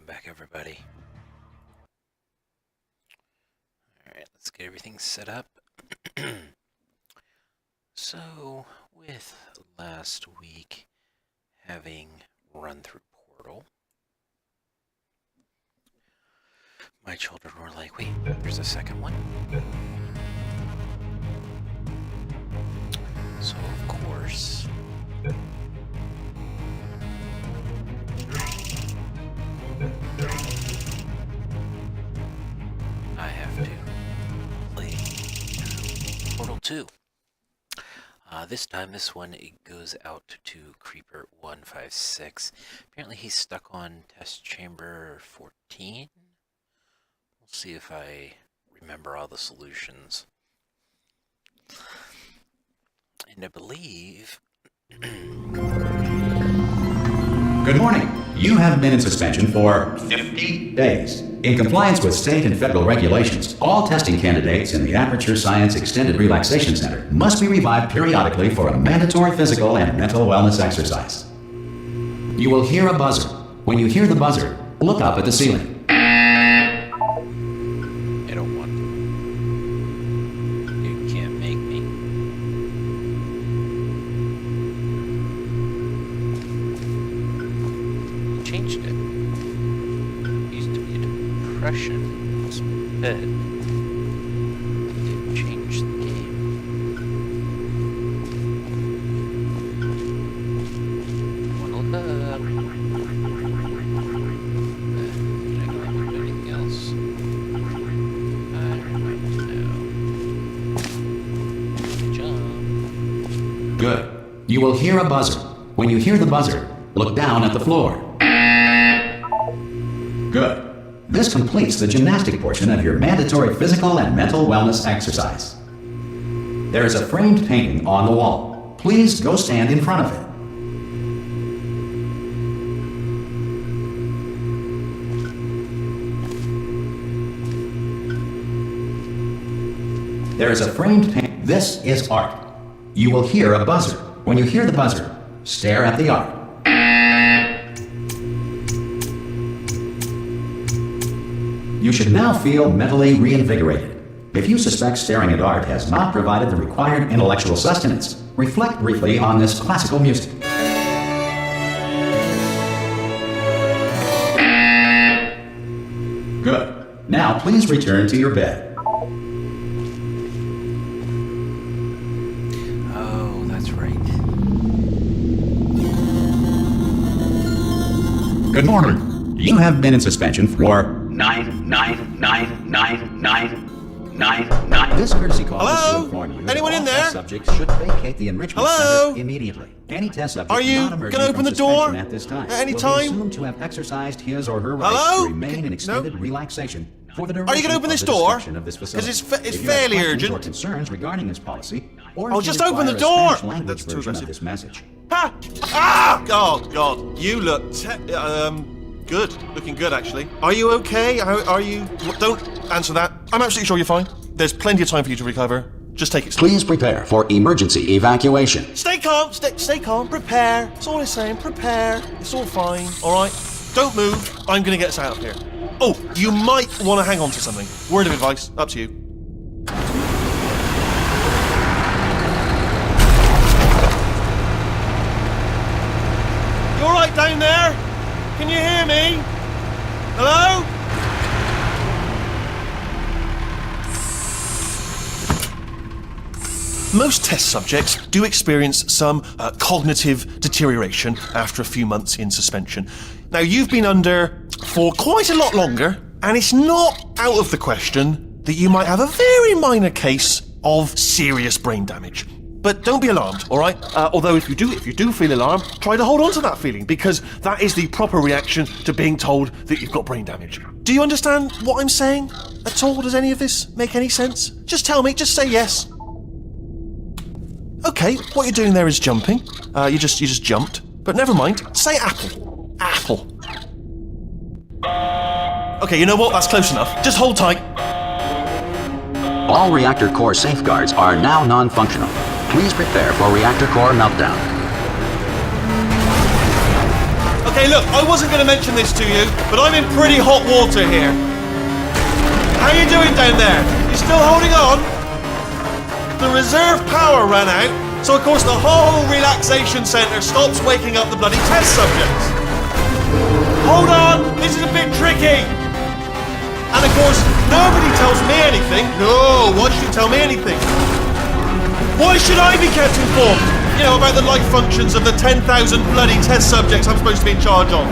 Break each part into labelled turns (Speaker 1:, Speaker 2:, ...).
Speaker 1: Welcome back, everybody. Alright, let's get everything set up. So, with last week having run through Portal, my children were like, wait, there's a second one? So, of course, I have to play Portal 2. This time, this one, it goes out to Creeper156. Apparently he's stuck on test chamber 14. We'll see if I remember all the solutions. And I believe...
Speaker 2: Good morning. You have been in suspension for 50 days. In compliance with state and federal regulations, all testing candidates in the Aperture Science Extended Relaxation Center must be revived periodically for a mandatory physical and mental wellness exercise. You will hear a buzzer. When you hear the buzzer, look up at the ceiling.
Speaker 1: I don't want to. You can't make me. Changed it. Used to be a depression. It's bed. It changed the game. Wanna look up? Can I go up and do anything else? I don't know. Jump.
Speaker 2: Good. You will hear a buzzer. When you hear the buzzer, look down at the floor. Good. This completes the gymnastic portion of your mandatory physical and mental wellness exercise. There is a framed painting on the wall. Please go stand in front of it. There is a framed painting. This is art. You will hear a buzzer. When you hear the buzzer, stare at the art. You should now feel mentally reinvigorated. If you suspect staring at art has not provided the required intellectual sustenance, reflect briefly on this classical music. Good. Now please return to your bed.
Speaker 1: Oh, that's right.
Speaker 2: Good morning. You have been in suspension for 9999999. This courtesy call is to inform you that
Speaker 3: Anyone
Speaker 2: all
Speaker 3: in there?
Speaker 2: test subjects should vacate the enrichment
Speaker 3: Hello?
Speaker 2: center immediately. Any test subject
Speaker 3: Are you
Speaker 2: not emerging
Speaker 3: gonna
Speaker 2: from
Speaker 3: open the door
Speaker 2: suspension at this time
Speaker 3: at any
Speaker 2: will
Speaker 3: time?
Speaker 2: be assumed to have exercised his or her rights
Speaker 3: Hello?
Speaker 2: to remain in extended
Speaker 3: No.
Speaker 2: relaxation for the duration
Speaker 3: Are you gonna open
Speaker 2: of
Speaker 3: this
Speaker 2: the
Speaker 3: door?
Speaker 2: description of this facility.
Speaker 3: 'Cause it's
Speaker 2: If you have
Speaker 3: fairly
Speaker 2: questions
Speaker 3: urgent.
Speaker 2: or concerns regarding this policy, or
Speaker 3: Oh,
Speaker 2: if you
Speaker 3: just open the
Speaker 2: require a
Speaker 3: door!
Speaker 2: Spanish language
Speaker 3: That's too
Speaker 2: version of
Speaker 3: aggressive.
Speaker 2: this message.
Speaker 3: Ha! Ah! Oh, God. You look good. Looking good, actually. Are you okay? Are you... Don't answer that. I'm absolutely sure you're fine. There's plenty of time for you to recover. Just take it slow.
Speaker 2: Please prepare for emergency evacuation.
Speaker 3: Stay calm. Stay calm. Prepare. That's all I'm saying. Prepare. It's all fine. All right? Don't move. I'm going to get us out of here. Oh, you might want to hang on to something. Word of advice. Up to you. You all right down there? Can you hear me? Hello? Most test subjects do experience some cognitive deterioration after a few months in suspension. Now, you've been under for quite a lot longer, and it's not out of the question that you might have a very minor case of serious brain damage. But don't be alarmed, all right? Although if you do feel alarmed, try to hold on to that feeling, because that is the proper reaction to being told that you've got brain damage. Do you understand what I'm saying at all? Does any of this make any sense? Just tell me, just say yes. Okay, what you're doing there is jumping. You just jumped. But never mind. Say apple. Apple. Okay, you know what? That's close enough. Just hold tight.
Speaker 2: All reactor core safeguards are now non-functional. Please prepare for reactor core meltdown.
Speaker 3: Okay, look, I wasn't going to mention this to you, but I'm in pretty hot water here. How you doing down there? You still holding on? The reserve power ran out, so of course the whole relaxation centre stops waking up the bloody test subjects. Hold on, this is a bit tricky. And of course, nobody tells me anything. No, why should you tell me anything? Why should I be kept informed? You know, about the life functions of the 10,000 bloody test subjects I'm supposed to be in charge of.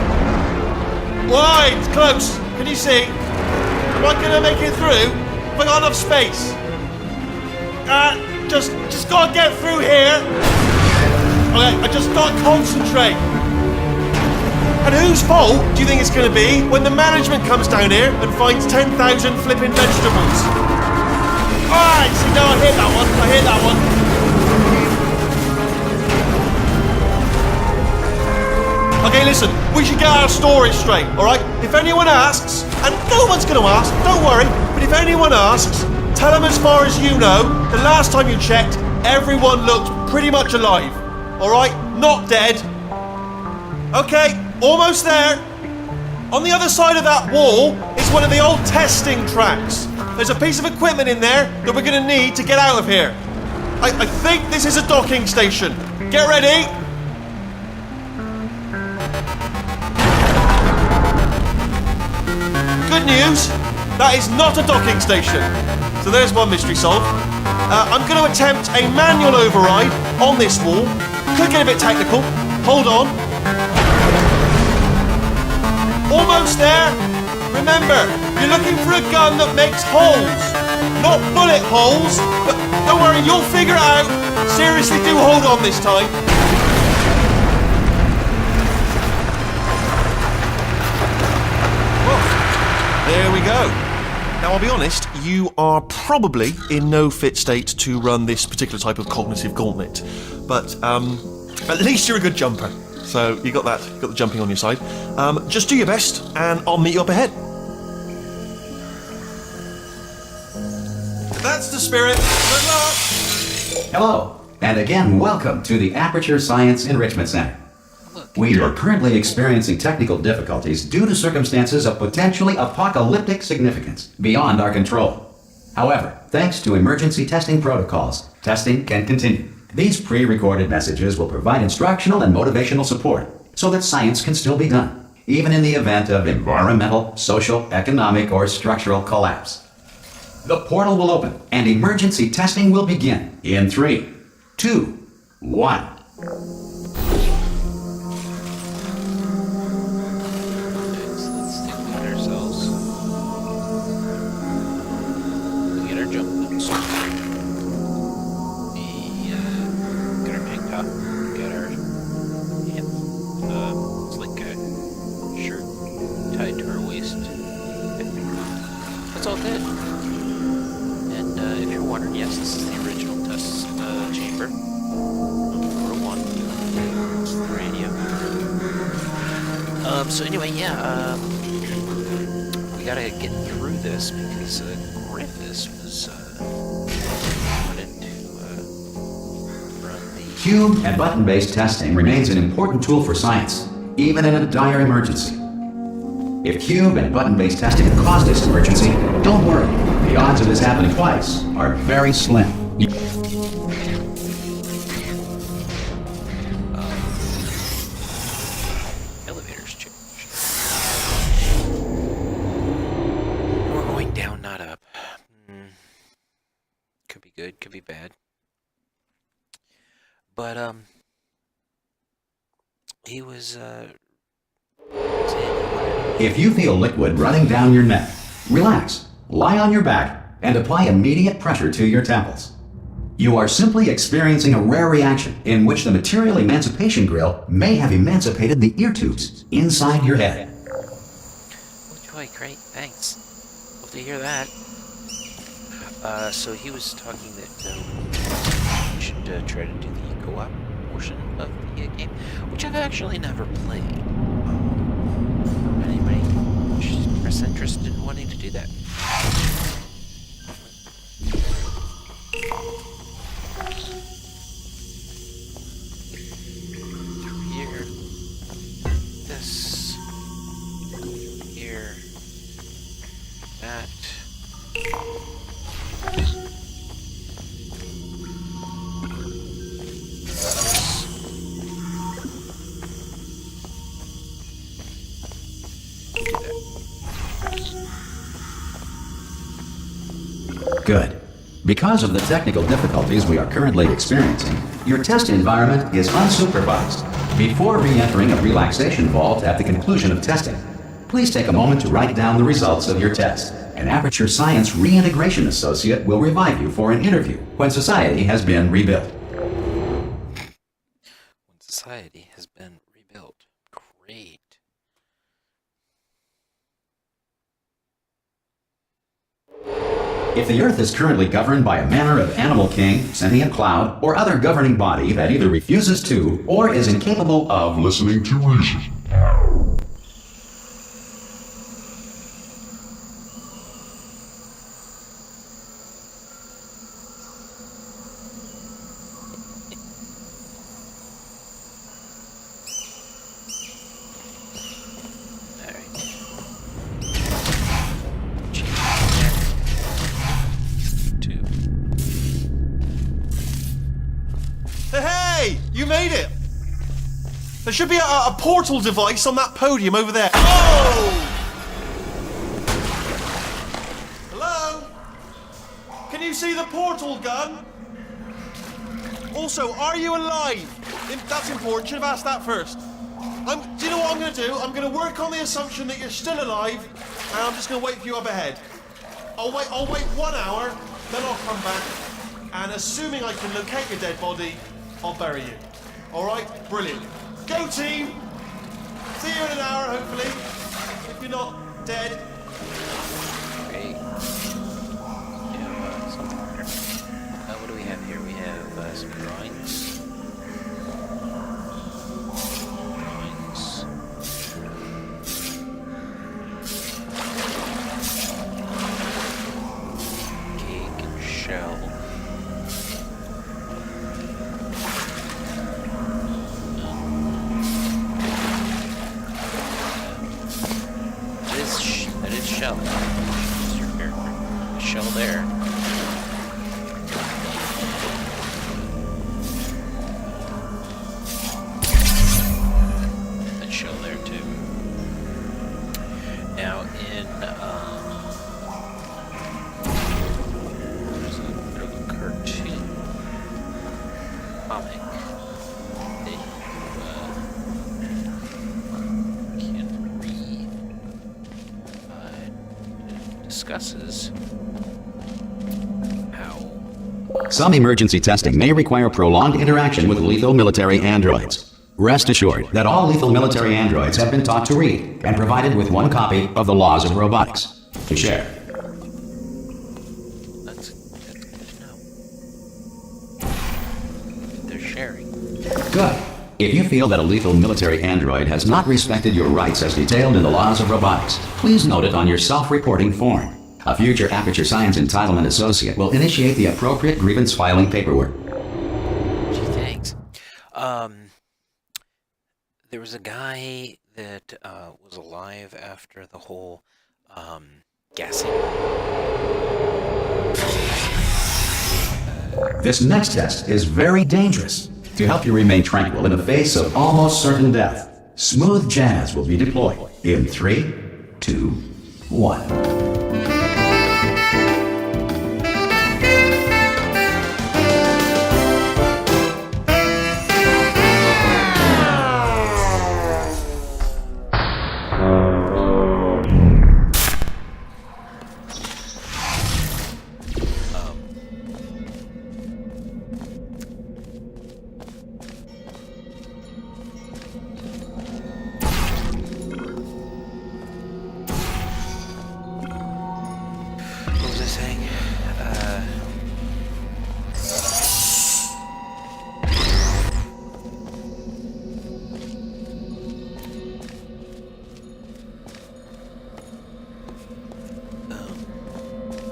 Speaker 3: Why? It's close. Can you see? Am I gonna make it through? Have I got enough space? Just gotta get through here. Okay, I just gotta concentrate. And whose fault do you think it's gonna be when the management comes down here and finds 10,000 flipping vegetables? Alright, see, no, I hear that one. I hear that one. Okay, listen, we should get our story straight, alright? If anyone asks, and no one's gonna ask, don't worry, but if anyone asks, tell them as far as you know, the last time you checked, everyone looked pretty much alive. Alright? Not dead. Okay, almost there. On the other side of that wall is one of the old testing tracks. There's a piece of equipment in there that we're gonna need to get out of here. I think this is a docking station. Get ready. Good news, that is not a docking station. So there's one mystery solved. I'm going to attempt a manual override on this wall. Could get a bit technical. Hold on. Almost there. Remember, you're looking for a gun that makes holes. Not bullet holes, but don't worry, you'll figure it out. Seriously, do hold on this time. There we go. Now, I'll be honest, you are probably in no fit state to run this particular type of cognitive gauntlet. But at least you're a good jumper. So you got that, you got the jumping on your side. Just do your best, and I'll meet you up ahead. That's the spirit. Good luck.
Speaker 2: Hello, and again, welcome to the Aperture Science Enrichment Center. We are currently experiencing technical difficulties due to circumstances of potentially apocalyptic significance beyond our control. However, thanks to emergency testing protocols, testing can continue. These pre-recorded messages will provide instructional and motivational support so that science can still be done, even in the event of environmental, social, economic, or structural collapse. The portal will open and emergency testing will begin in 3, 2, 1.
Speaker 1: So anyway, yeah, we gotta get through this because Griffiths was wanted to run the...
Speaker 2: Cube and button-based testing remains an important tool for science, even in a dire emergency. If cube and button-based testing caused this emergency, don't worry. The odds of this happening twice are very slim.
Speaker 1: Could be bad. But, he was,
Speaker 2: If you feel liquid running down your neck, relax, lie on your back, and apply immediate pressure to your temples. You are simply experiencing a rare reaction in which the material emancipation grill may have emancipated the ear tubes inside your head.
Speaker 1: Oh, joy, great, thanks. Hope to hear that. So he was talking that we should try to do the co-op portion of the game, which I've actually never played. Anybody express interest in wanting to do that? Through here. This.
Speaker 2: Good. Because of the technical difficulties we are currently experiencing, your test environment is unsupervised. Before re-entering a relaxation vault at the conclusion of testing, please take a moment to write down the results of your test. An Aperture Science Reintegration Associate will revive you for an interview when society has been rebuilt.
Speaker 1: When society has been rebuilt. Great.
Speaker 2: If the Earth is currently governed by a manner of animal king, sentient cloud, or other governing body that either refuses to or is incapable of listening to reason,
Speaker 3: Hey! You made it! There should be a portal device on that podium over there. Oh! Hello? Can you see the portal gun? Also, are you alive? That's important. Should have asked that first. Do you know what I'm going to do? I'm going to work on the assumption that you're still alive, and I'm just going to wait for you up ahead. I'll wait 1 hour, then I'll come back, and assuming I can locate your dead body, I'll bury you. All right? Brilliant. Go team! See you in an hour, hopefully. If you're not dead.
Speaker 1: Great. We have something here. What do we have here? We have some drawings. Cake and shell. That is shell. That's your character. A shell there. That shell there too. Now in there's a bit of a cartoon comic that you can read. Discusses how
Speaker 2: some emergency testing may require prolonged interaction with lethal military androids. Rest assured that all lethal military androids have been taught to read and provided with one copy of the Laws of Robotics to share.
Speaker 1: that's good to know. They're sharing.
Speaker 2: Good. If you feel that a lethal military android has not respected your rights as detailed in the Laws of Robotics, please note it on your self-reporting form. A future Aperture Science Entitlement Associate will initiate the appropriate grievance filing paperwork.
Speaker 1: Gee, thanks. There was a guy that was alive after the whole gassing.
Speaker 2: This next test is very dangerous. To help you remain tranquil in the face of almost certain death, smooth jazz will be deployed in 3, 2, 1.
Speaker 1: What was I saying?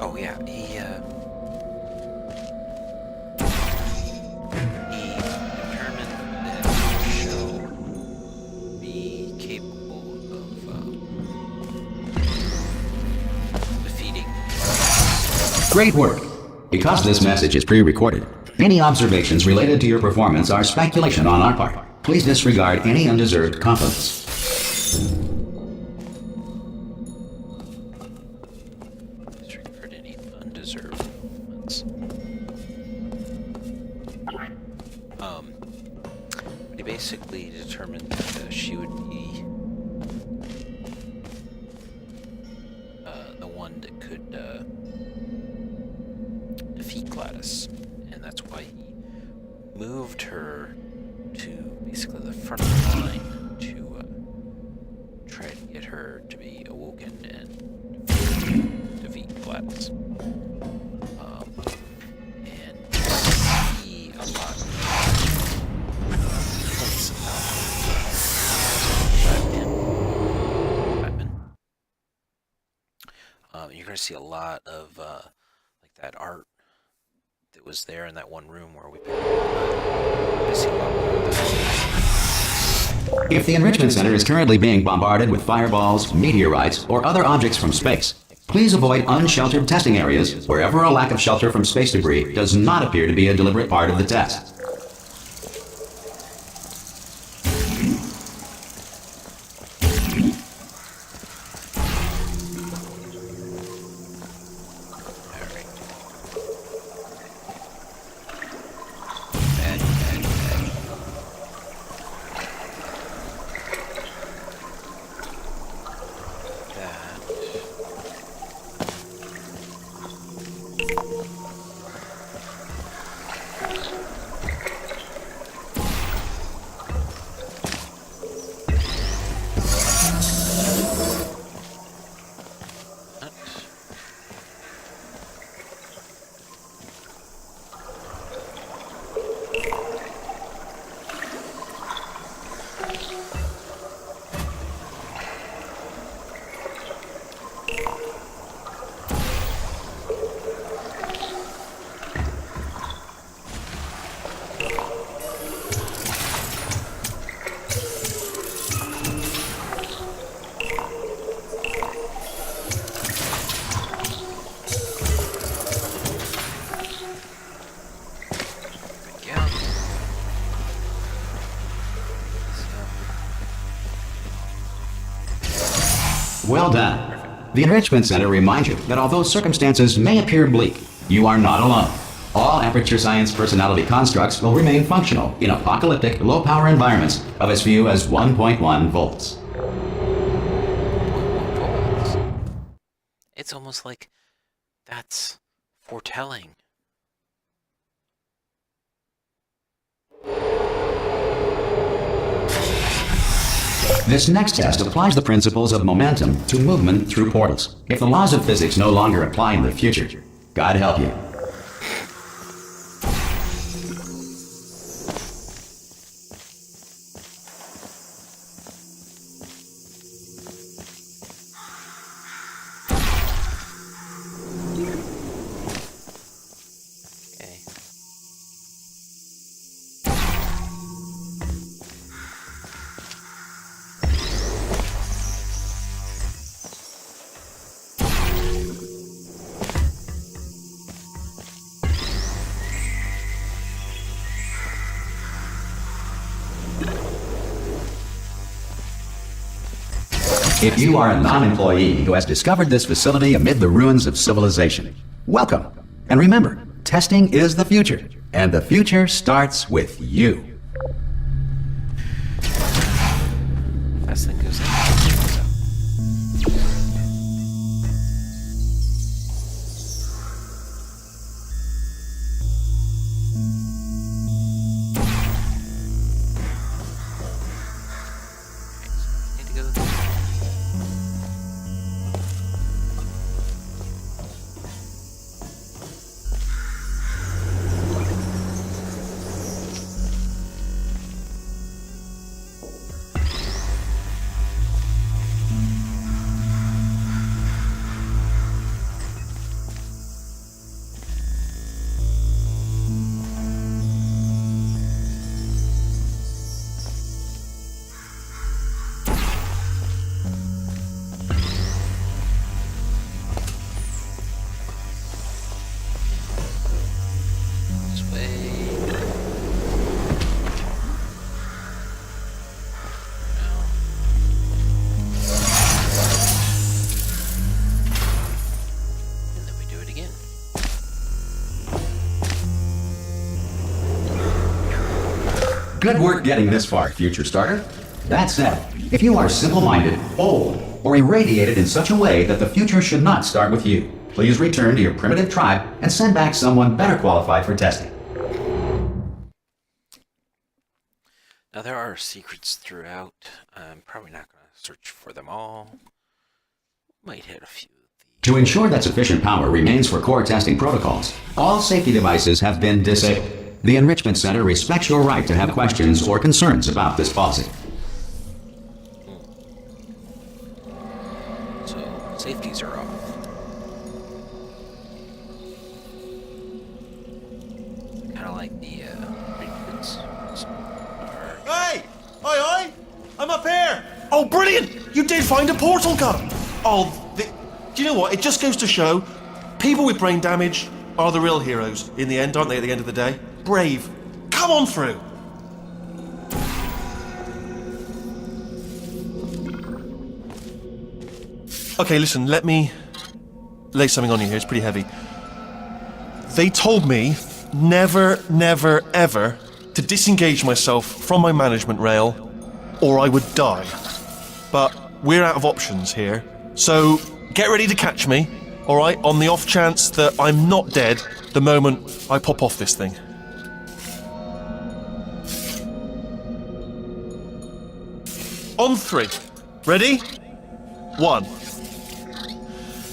Speaker 1: Oh yeah, he determined that the shell be capable of defeating.
Speaker 2: Great work! Because this message is pre-recorded, any observations related to your performance are speculation on our part. Please disregard any undeserved compliments.
Speaker 1: Disregard any undeserved They basically determined that she would be the one that could defeat Gladys, and that's why he moved her to basically the front of the line to try to get her to be awoken and defeat Gladys. And see a lot of hints about Batman. You're going to see a lot of like that art that was there in that one room where we picked up. I see a lot more of that.
Speaker 2: If the Enrichment Center is currently being bombarded with fireballs, meteorites, or other objects from space, please avoid unsheltered testing areas wherever a lack of shelter from space debris does not appear to be a deliberate part of the test. Well done. The Enrichment Center reminds you that although circumstances may appear bleak, you are not alone. All Aperture Science personality constructs will remain functional in apocalyptic, low-power environments of as few as 1.1 volts.
Speaker 1: It's almost like that's foretelling.
Speaker 2: This next test applies the principles of momentum to movement through portals. If the laws of physics no longer apply in the future, God help you. If you are a non-employee who has discovered this facility amid the ruins of civilization, welcome. And remember, testing is the future, and the future starts with you.
Speaker 1: Fast thing goes in. Need to go to the
Speaker 2: Good work getting this far, future starter. That said, if you are simple-minded, old, or irradiated in such a way that the future should not start with you, please return to your primitive tribe and send back someone better qualified for testing.
Speaker 1: Now there are secrets throughout. I'm probably not going to search for them all. Might hit a few of these.
Speaker 2: To ensure that sufficient power remains for core testing protocols, all safety devices have been disabled. The Enrichment Center respects your right to have questions or concerns about this policy.
Speaker 1: So safeties are off. Kind of like the recruits.
Speaker 3: Hey! Oi! I'm up here! Oh, brilliant! You did find a portal gun! Oh, do you know what? It just goes to show, people with brain damage are the real heroes in the end, aren't they, at the end of the day? Brave. Come on through! Okay, listen, let me lay something on you here. It's pretty heavy. They told me never, never, ever to disengage myself from my management rail or I would die. But we're out of options here, so get ready to catch me, alright, on the off chance that I'm not dead the moment I pop off this thing. On 3. Ready? 1,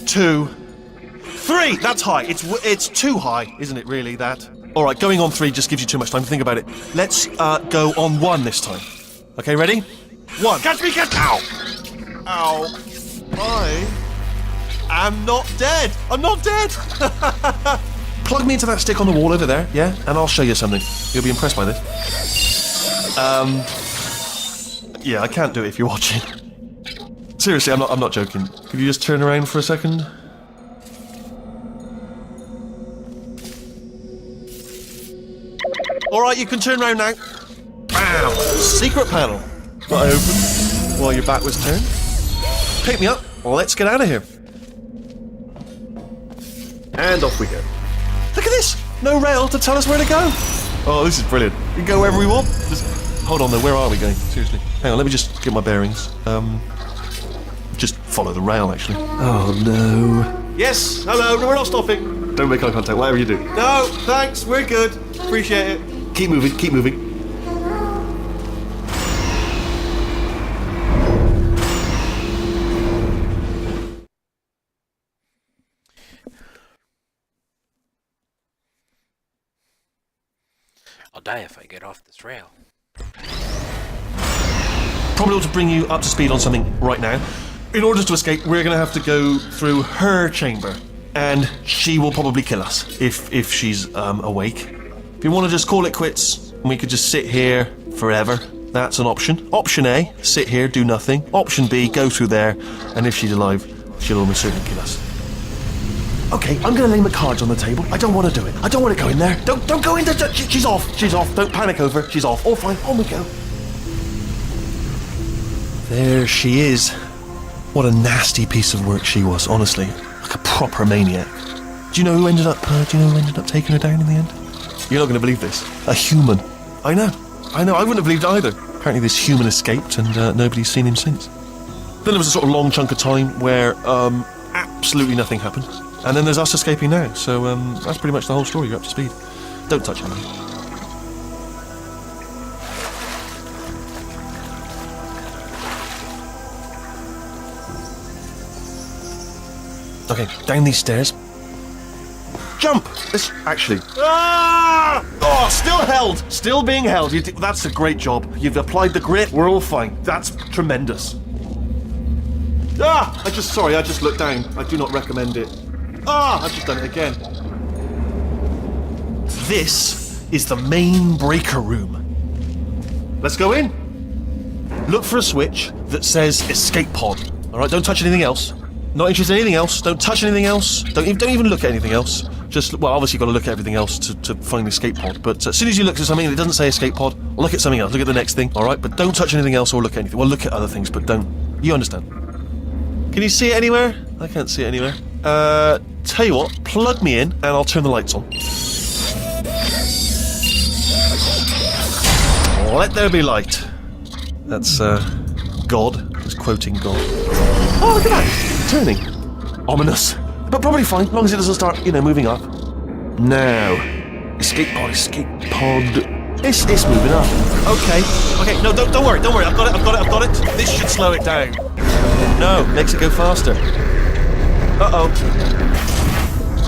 Speaker 3: 2, 3! That's high. It's too high, isn't it, really, that? Alright, going on 3 just gives you too much time to think about it. Let's go on 1 this time. Okay, ready? 1. Catch me, catch! Ow! Ow. I am not dead! I'm not dead! Plug me into that stick on the wall over there, yeah? And I'll show you something. You'll be impressed by this. Yeah, I can't do it if you're watching. Seriously, I'm not joking. Could you just turn around for a second? Alright, you can turn around now. Bam! Secret panel. That I opened while your back was turned. Pick me up. Let's get out of here. And off we go. Look at this! No rail to tell us where to go. Oh, this is brilliant. We can go wherever we want. Hold on though, where are we going? Seriously. Hang on, let me just get my bearings. Just follow the rail, actually. Oh, no. Yes, hello, no, we're not stopping. Don't make eye contact, whatever you do. No, thanks, we're good. Appreciate it. Keep moving, keep moving.
Speaker 1: I'll die if I get off this rail.
Speaker 3: Probably ought to bring you up to speed on something right now. In order to escape, we're going to have to go through her chamber. And she will probably kill us, if she's awake. If you want to just call it quits, and we could just sit here forever, that's an option. Option A, sit here, do nothing. Option B, go through there, and if she's alive, she'll almost certainly kill us. Okay, I'm going to lay my cards on the table. I don't want to do it. I don't want to go in there. Don't go in there. She's off. She's off. Don't panic over. She's off. All fine. On we go. There she is. What a nasty piece of work she was, honestly. Like a proper maniac. Do you know who ended up taking her down in the end? You're not going to believe this. A human. I know. I wouldn't have believed it either. Apparently this human escaped and nobody's seen him since. Then there was a sort of long chunk of time where absolutely nothing happened. And then there's us escaping now. So that's pretty much the whole story. You're up to speed. Don't touch anything. Okay, down these stairs. Jump! This, actually... Ah! Oh, still held! Still being held. That's a great job. You've applied the grit. We're all fine. That's tremendous. Ah! I just looked down. I do not recommend it. Ah! I've just done it again. This is the main breaker room. Let's go in. Look for a switch that says escape pod. Alright, don't touch anything else. Not interested in anything else. Don't touch anything else. Don't even look at anything else. Just, well, obviously you've got to look at everything else to find the escape pod. But as soon as you look at something that doesn't say escape pod, look at something else. Look at the next thing, alright? But don't touch anything else or look at anything. Well, look at other things, but don't. You understand. Can you see it anywhere? I can't see it anywhere. Tell you what, plug me in and I'll turn the lights on. Let there be light. That's, God. He's quoting God. Oh, look at that! Turning. Ominous. But probably fine, as long as it doesn't start, moving up. Now. Escape pod, escape pod. It's moving up. Okay, no, don't worry, I've got it. This should slow it down. No, makes it go faster. Uh-oh.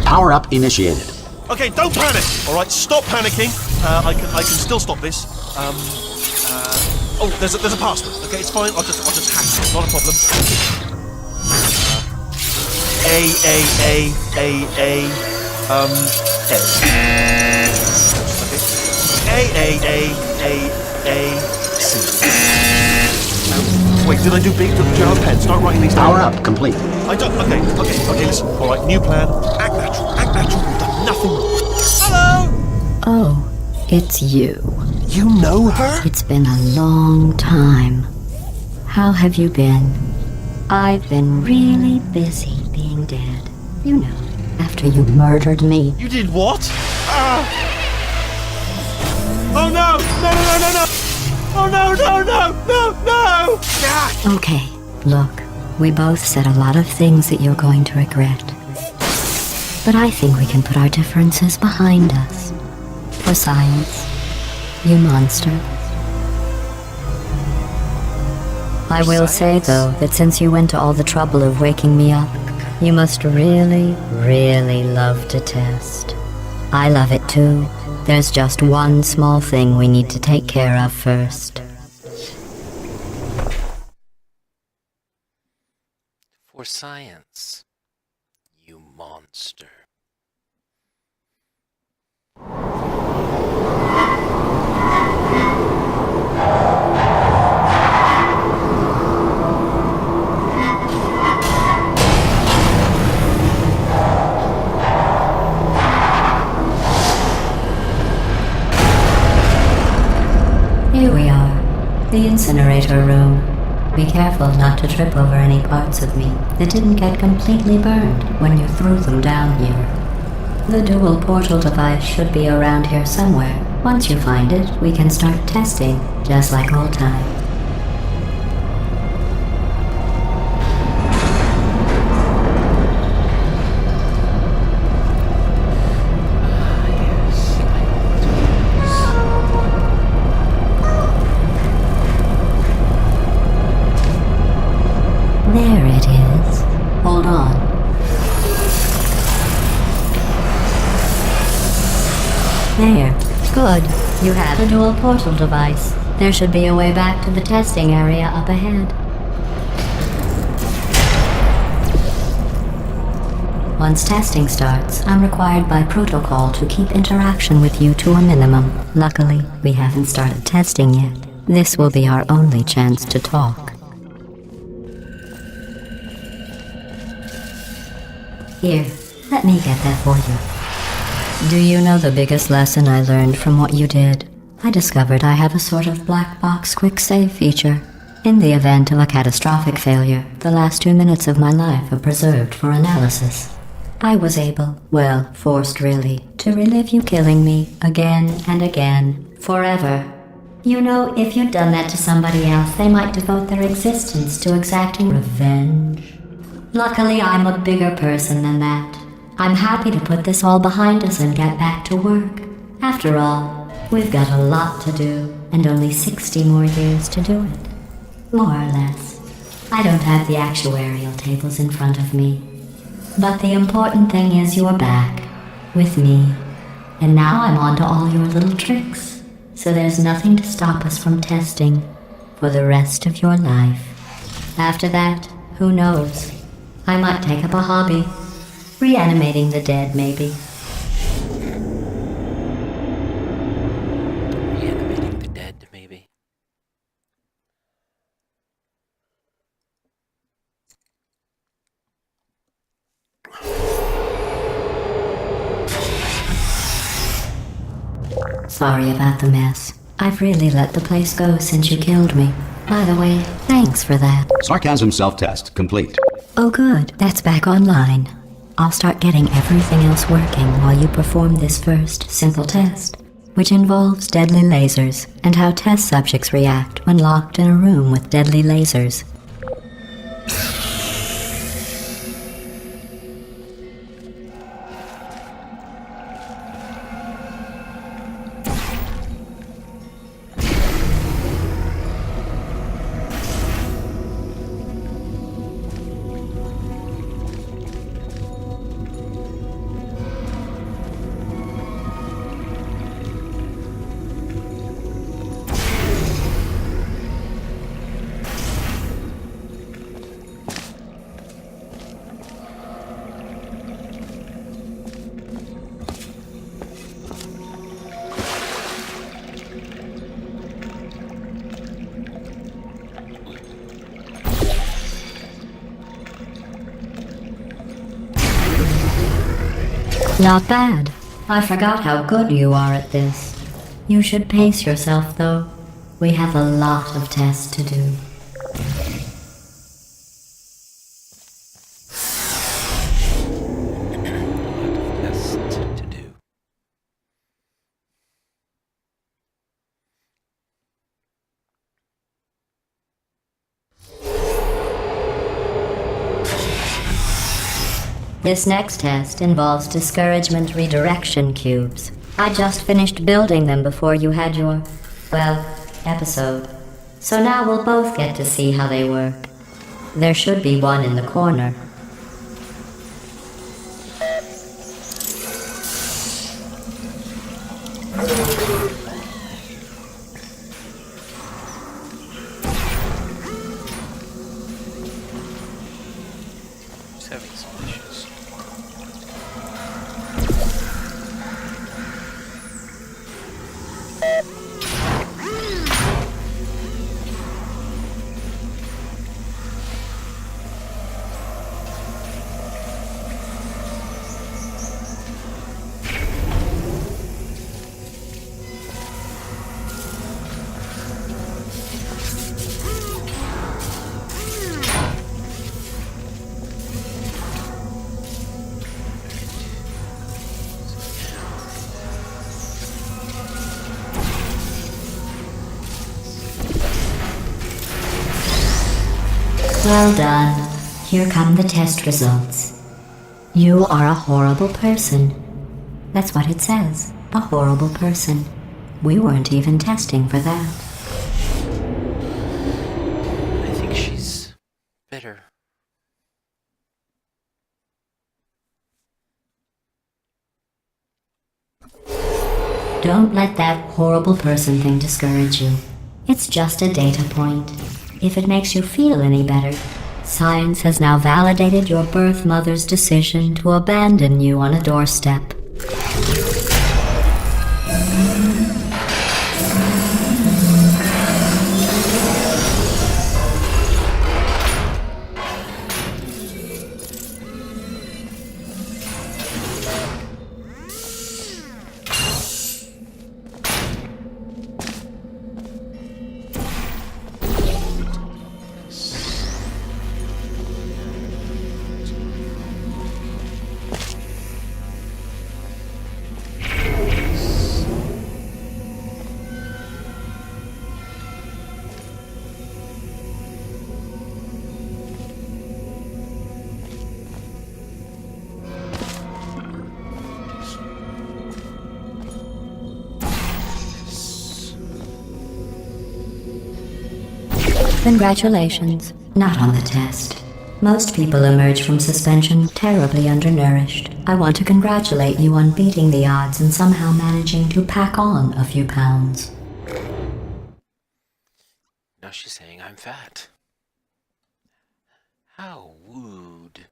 Speaker 2: Power up initiated.
Speaker 3: Okay, don't panic! Alright, stop panicking. I can still stop this. Oh, there's a password. Okay, it's fine, I'll just hack it, not a problem. C. Wait, did I do big? Do you have a pen? Start writing these down.
Speaker 2: Power up complete.
Speaker 3: I don't. Okay, listen. Alright, new plan. Act natural. You've done nothing wrong. Hello!
Speaker 4: Oh, it's you.
Speaker 3: You know her?
Speaker 4: It's been a long time. How have you been? I've been really busy being dead. After you murdered me.
Speaker 3: You did what? Oh no! No! Oh no! Ah!
Speaker 4: Okay, look, we both said a lot of things that you're going to regret. But I think we can put our differences behind us. For science, you monster. I will say, though, that since you went to all the trouble of waking me up, you must really, really love to test. I love it too. There's just one small thing we need to take care of first.
Speaker 1: For science, you monster.
Speaker 4: Here we are, the incinerator room. Be careful not to trip over any parts of me that didn't get completely burned when you threw them down here. The dual portal device should be around here somewhere. Once you find it, we can start testing, just like old times. There it is. Hold on. There. Good. You have a dual portal device. There should be a way back to the testing area up ahead. Once testing starts, I'm required by protocol to keep interaction with you to a minimum. Luckily, we haven't started testing yet. This will be our only chance to talk. Here, let me get that for you. Do you know the biggest lesson I learned from what you did? I discovered I have a sort of black box quick save feature. In the event of a catastrophic failure, the last 2 minutes of my life are preserved for analysis. I was able, well, forced really, to relive you killing me again and again, forever. You know, if you'd done that to somebody else, they might devote their existence to exacting revenge. Luckily, I'm a bigger person than that. I'm happy to put this all behind us and get back to work. After all, we've got a lot to do, and only 60 more years to do it. More or less. I don't have the actuarial tables in front of me. But the important thing is you're back, with me. And now I'm on to all your little tricks. So there's nothing to stop us from testing for the rest of your life. After that, who knows? I might take up a hobby. Reanimating the dead, maybe.
Speaker 1: Reanimating the dead, maybe.
Speaker 4: Sorry about the mess. I've really let the place go since you killed me. By the way, thanks for that.
Speaker 2: Sarcasm self-test complete.
Speaker 4: Oh good, that's back online. I'll start getting everything else working while you perform this first simple test. which involves deadly lasers and how test subjects react when locked in a room with deadly lasers. Not bad. I forgot how good you are at this. You should pace yourself, though. We have a lot of tests to do.
Speaker 1: Tests to do.
Speaker 4: This next test involves discouragement redirection cubes. I just finished building them before you had your, well, episode. So now we'll both get to see how they work. There should be one in the corner.
Speaker 1: Just having some issues.
Speaker 4: Well done. Here come the test results. You are a horrible person. That's what it says. A horrible person. We weren't even testing for that.
Speaker 1: I think she's bitter.
Speaker 4: Don't let that horrible person thing discourage you. It's just a data point. If it makes you feel any better, science has now validated your birth mother's decision to abandon you on a doorstep. Congratulations. Not on the test. Most people emerge from suspension terribly undernourished. I want to congratulate you on beating the odds and somehow managing to pack on a few pounds.
Speaker 1: Now she's saying I'm fat. How wooed.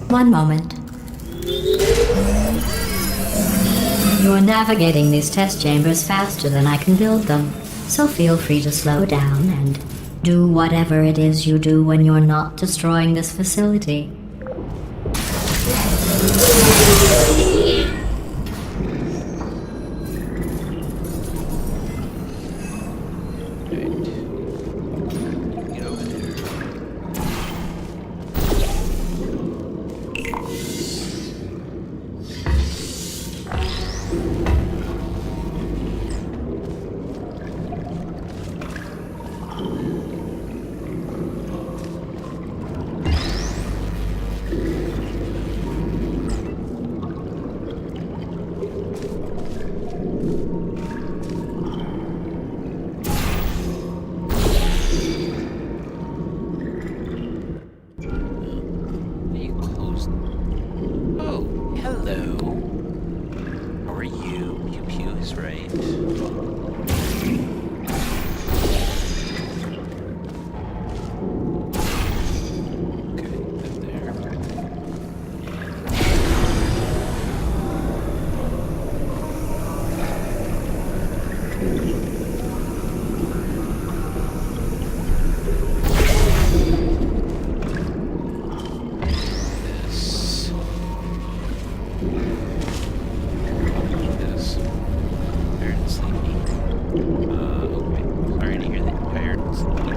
Speaker 4: One moment. You're navigating these test chambers faster than I can build them, so feel free to slow down and do whatever it is you do when you're not destroying this facility.
Speaker 1: Get over there. things right. Okay, up there. This. Tired and sleepy. Okay. Sorry to hear that you're tired and sleepy.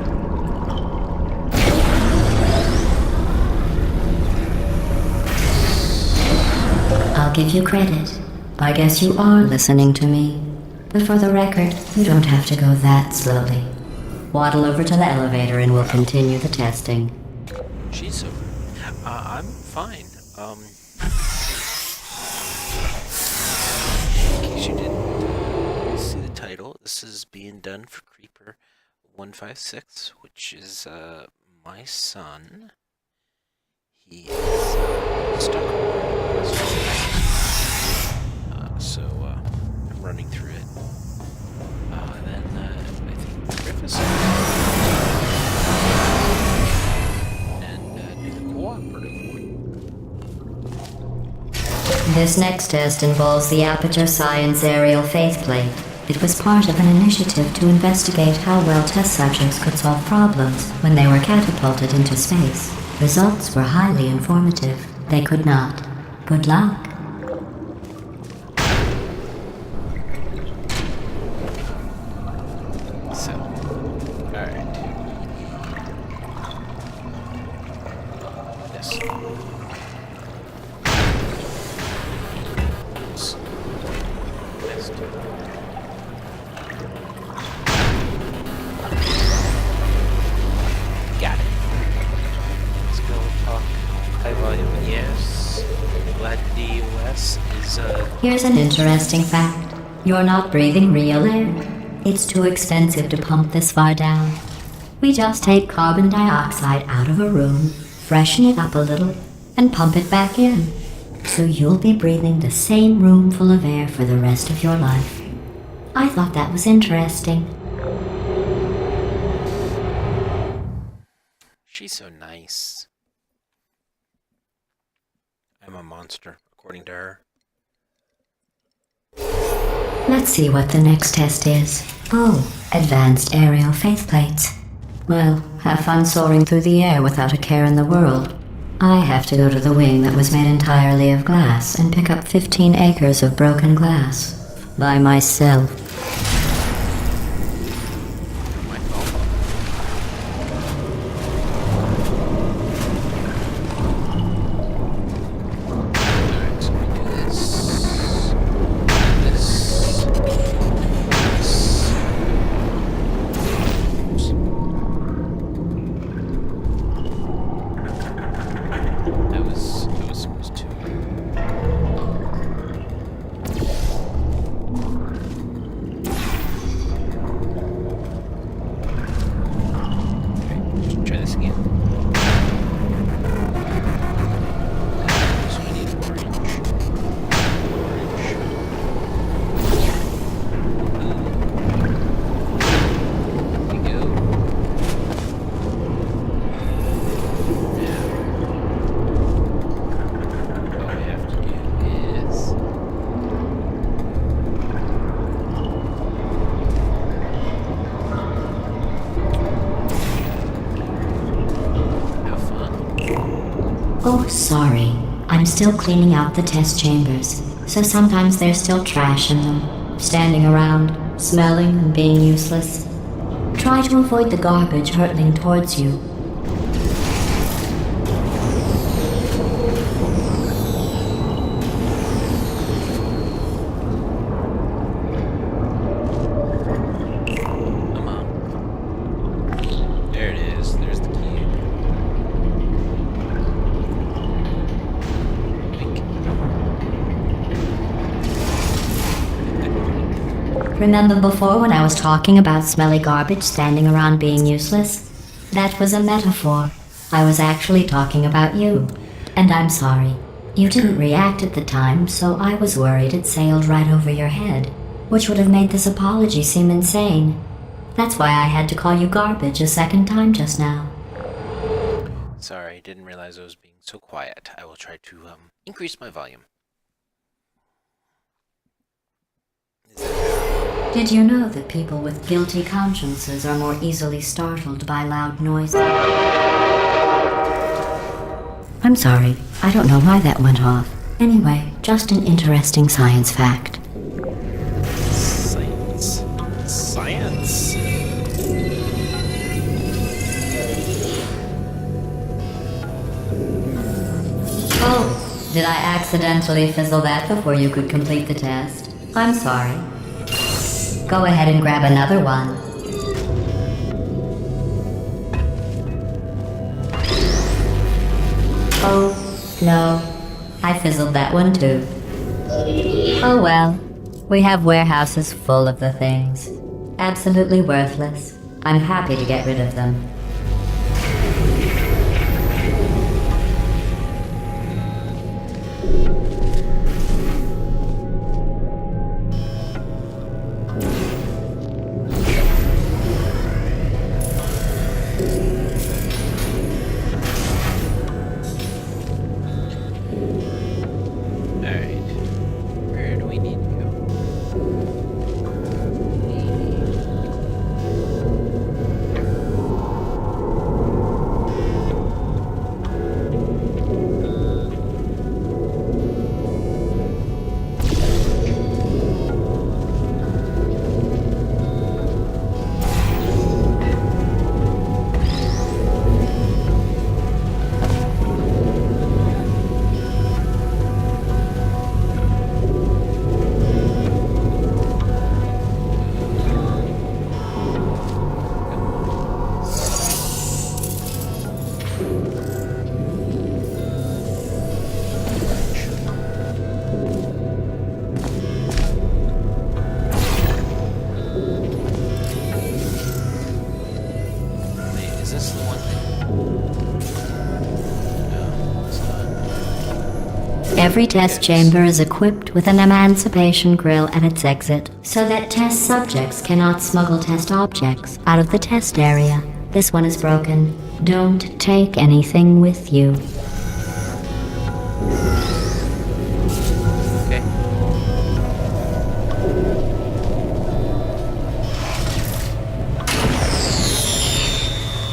Speaker 4: I'll give you credit. I guess you are listening to me. But for the record, you don't have to go that slowly. Waddle over to the elevator and we'll continue the testing.
Speaker 1: She's so. I'm fine. In case you didn't see the title, this is being done for Creeper156, which is my son. He is stuck on so I'm running through it. Then I think Griffiths and do the cooperative one.
Speaker 4: This next test involves the Aperture Science Aerial Faceplate. It was part of an initiative to investigate how well test subjects could solve problems when they were catapulted into space. Results were highly informative. They could not. Good luck.
Speaker 1: So, alright. This. Best. Got it. Let's go talk high volume. Yes. Glad the DOS is
Speaker 4: Here's an interesting fact. You're not breathing real air. It's too expensive to pump this far down. We just take carbon dioxide out of a room, freshen it up a little, and pump it back in. So you'll be breathing the same room full of air for the rest of your life. I thought that was interesting.
Speaker 1: She's so nice. I'm a monster, according to her.
Speaker 4: Let's see what the next test is. Oh, advanced aerial faceplates. Well, have fun soaring through the air without a care in the world. I have to go to the wing that was made entirely of glass and pick up 15 acres of broken glass. By myself.
Speaker 1: My fault. Alright, so we do this. This. Oops. That was supposed to. Okay, just try this again. So we need orange. There we go. Now, all we have to do is have fun.
Speaker 4: Oh, sorry. I'm still cleaning out the test chambers, so sometimes there's still trash in them, standing around, smelling and being useless. Try to avoid the garbage hurtling towards you.
Speaker 1: Come on. There it is. There's the key. Wink.
Speaker 4: Remember before when I was talking about smelly garbage standing around being useless? That was a metaphor. I was actually talking about you. And I'm sorry. You didn't react at the time, so I was worried it sailed right over your head. which would have made this apology seem insane. That's why I had to call you garbage a second time just now.
Speaker 1: Sorry, didn't realize I was being so quiet. I will try to increase my volume.
Speaker 4: Did you know that people with guilty consciences are more easily startled by loud noises? I'm sorry, I don't know why that went off. Anyway, just an interesting science fact.
Speaker 1: Science. Science.
Speaker 4: Oh, did I accidentally fizzle that before you could complete the test? I'm sorry. Go ahead and grab another one. Oh, no. I fizzled that one too. Oh well. We have warehouses full of the things. Absolutely worthless. I'm happy to get rid of them.
Speaker 1: Alright. Where do we need to go? Wait, is this the one thing? No, it's not.
Speaker 4: Every test chamber is equipped with an emancipation grill at its exit, so that test subjects cannot smuggle test objects out of the test area. This one is broken. Don't take anything with you.
Speaker 1: Okay.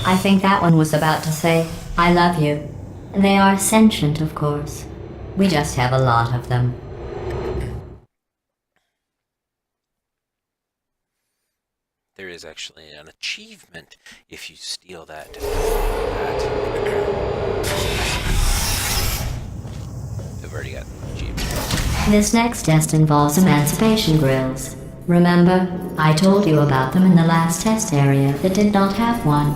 Speaker 4: I think that one was about to say, I love you. They are sentient, of course. We just have a lot of them.
Speaker 1: There is actually an achievement if you steal that. I've already got an achievement.
Speaker 4: This next test involves emancipation grills. Remember, I told you about them in the last test area that did not have one.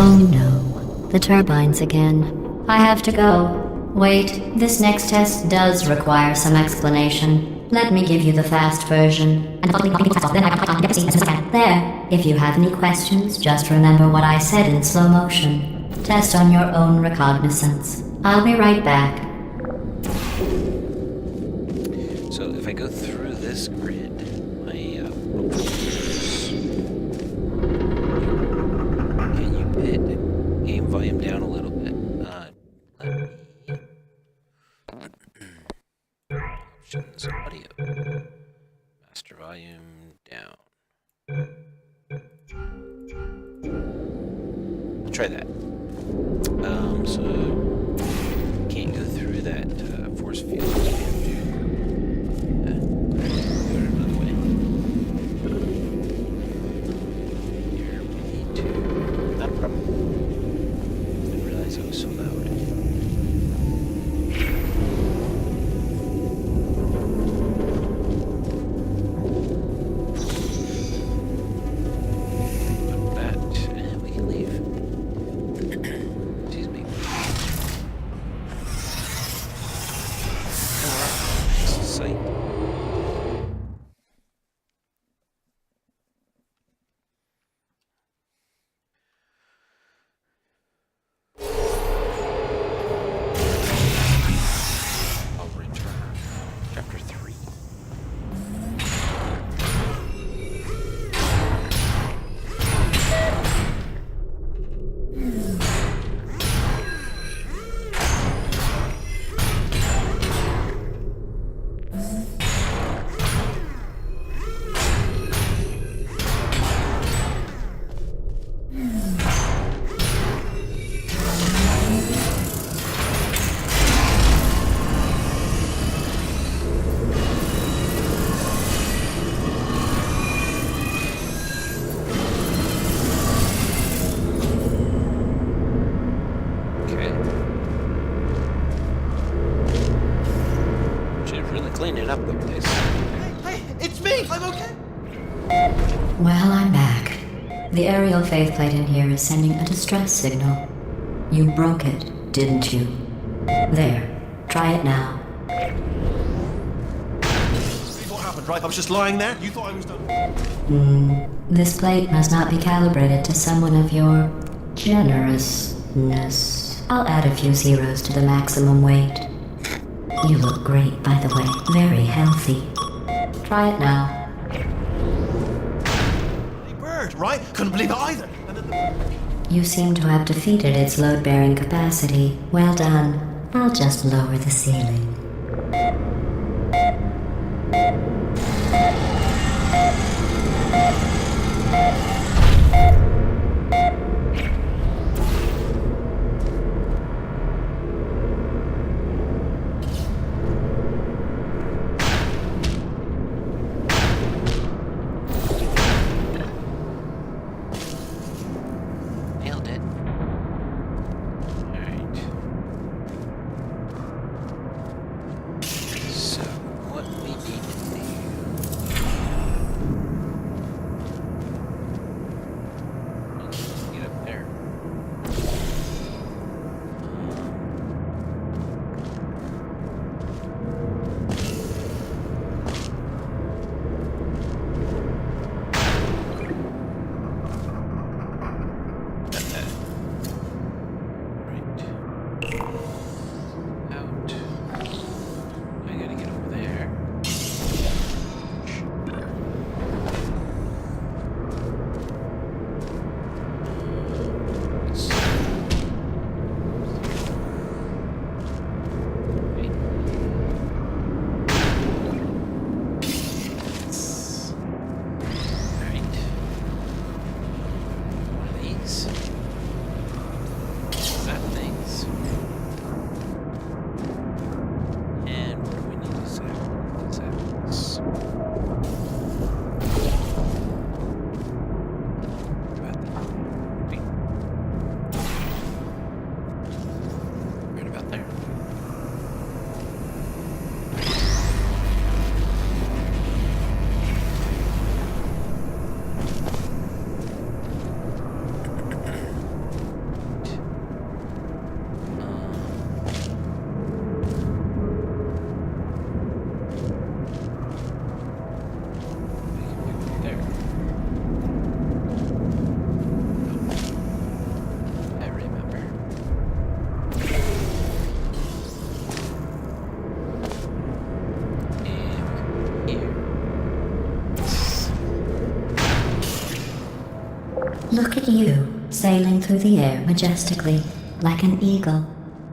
Speaker 4: Oh no, the turbines again. I have to go. Wait, this next test does require some explanation. Let me give you the fast version. There, if you have any questions, just remember what I said in slow motion. Test on your own recognizance. I'll be right back.
Speaker 1: So if I go through this grid, can you put game volume down a little bit? Options, audio, master volume down. I'll try that. So can't go through that force field. We have to go it another way. Here we need to. Not a problem. Didn't realize it was so loud. Put that, and we can leave. Excuse me.
Speaker 4: Well, I'm back. The aerial faceplate in here is sending a distress signal. You broke it, didn't you? There. Try it now.
Speaker 3: See what happened, right? I was just lying there. You thought I was done.
Speaker 4: This plate must not be calibrated to someone of your generousness. I'll add a few zeros to the maximum weight. You look great, by the way. Very healthy. Try it now.
Speaker 3: Hey, bird, right? Couldn't believe it either. And then
Speaker 4: You seem to have defeated its load-bearing capacity. Well done. I'll just lower the ceiling.
Speaker 1: Nailed it. Alright. So, what we need to do... Get up there. Right. Out. I gotta get over there. Alright. One of these. That things. And what do we need to set? Right about there. There. I remember. And here.
Speaker 4: Look at you, sailing through the air majestically, like an eagle,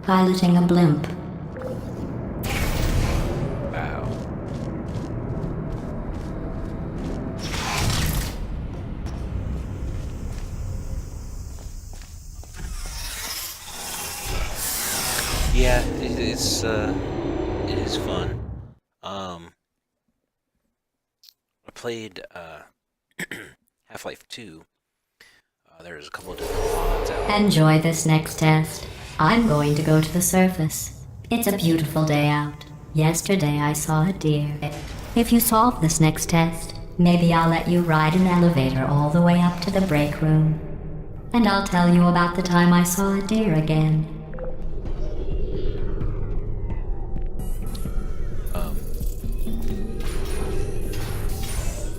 Speaker 4: piloting a blimp.
Speaker 1: Wow. Yeah, it is fun. I played Half-Life 2. There's a couple of different mods out.
Speaker 4: Enjoy this next test. I'm going to go to the surface. It's a beautiful day out. Yesterday I saw a deer. If you solve this next test, maybe I'll let you ride an elevator all the way up to the break room. And I'll tell you about the time I saw a deer again.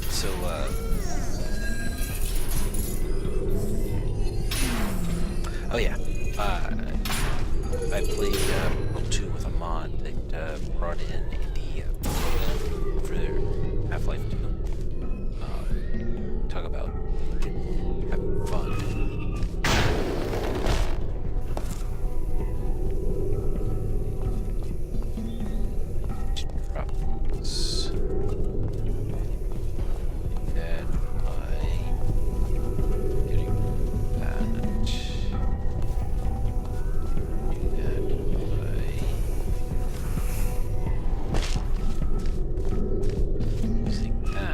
Speaker 1: So, oh yeah, I played Portal2 with a mod that brought in the for Half-Life 2. Talk about having fun. Drop this. That by getting that. Do that by using that.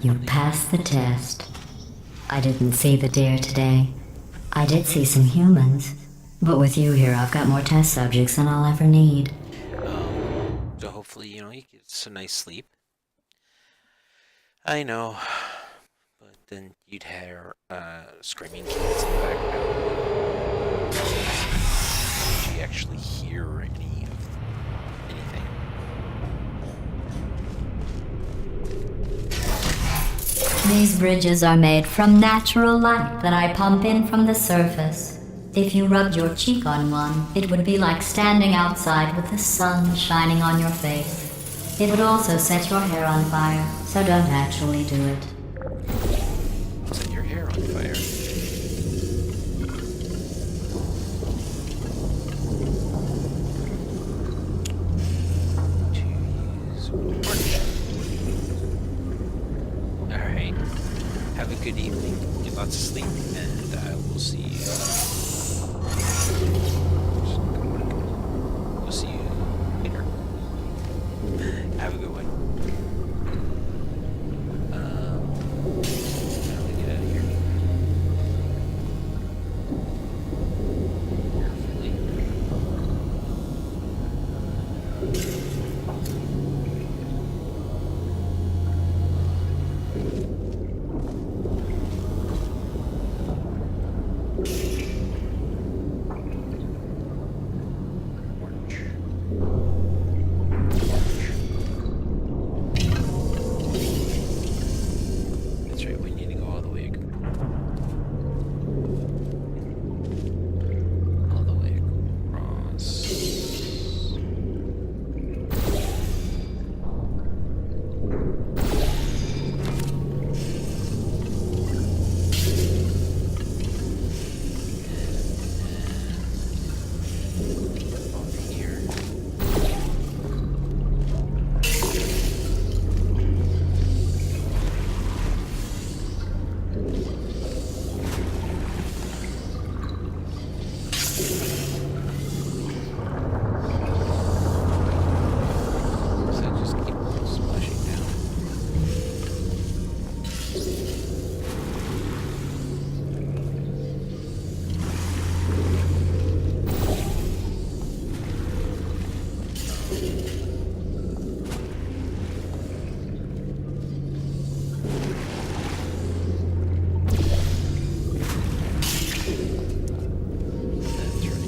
Speaker 4: You passed the test. I didn't see the deer today. I did see some humans. But with you here, I've got more test subjects than I'll ever need.
Speaker 1: So hopefully, you get some nice sleep. I know, but then you'd hear screaming kids in the background. Did you actually hear anything?
Speaker 4: These bridges are made from natural light that I pump in from the surface. If you rubbed your cheek on one, it would be like standing outside with the sun shining on your face. It would also set your hair on fire, so don't actually do it.
Speaker 1: Set your hair on fire. To use orange. Alright. Have a good evening. Get lots of sleep, and I will see you. We'll see you later. Have a good one. How do we get out of here? That's right, we need to go all the way across. Over here. So just keep splashing down. That's right.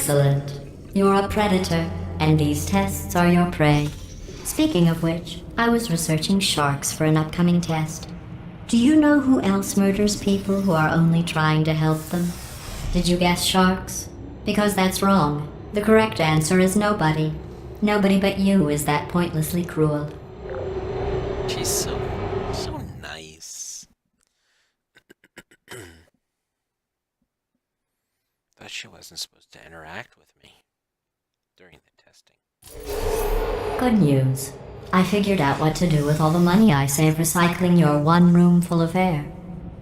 Speaker 4: Excellent. You're a predator, and these tests are your prey. Speaking of which, I was researching sharks for an upcoming test. Do you know who else murders people who are only trying to help them? Did you guess sharks? Because that's wrong. The correct answer is nobody. Nobody but you is that pointlessly cruel.
Speaker 1: She's so nice. Thought she wasn't supposed to interact with me during the testing.
Speaker 4: Good news. I figured out what to do with all the money I save recycling your one room full of air.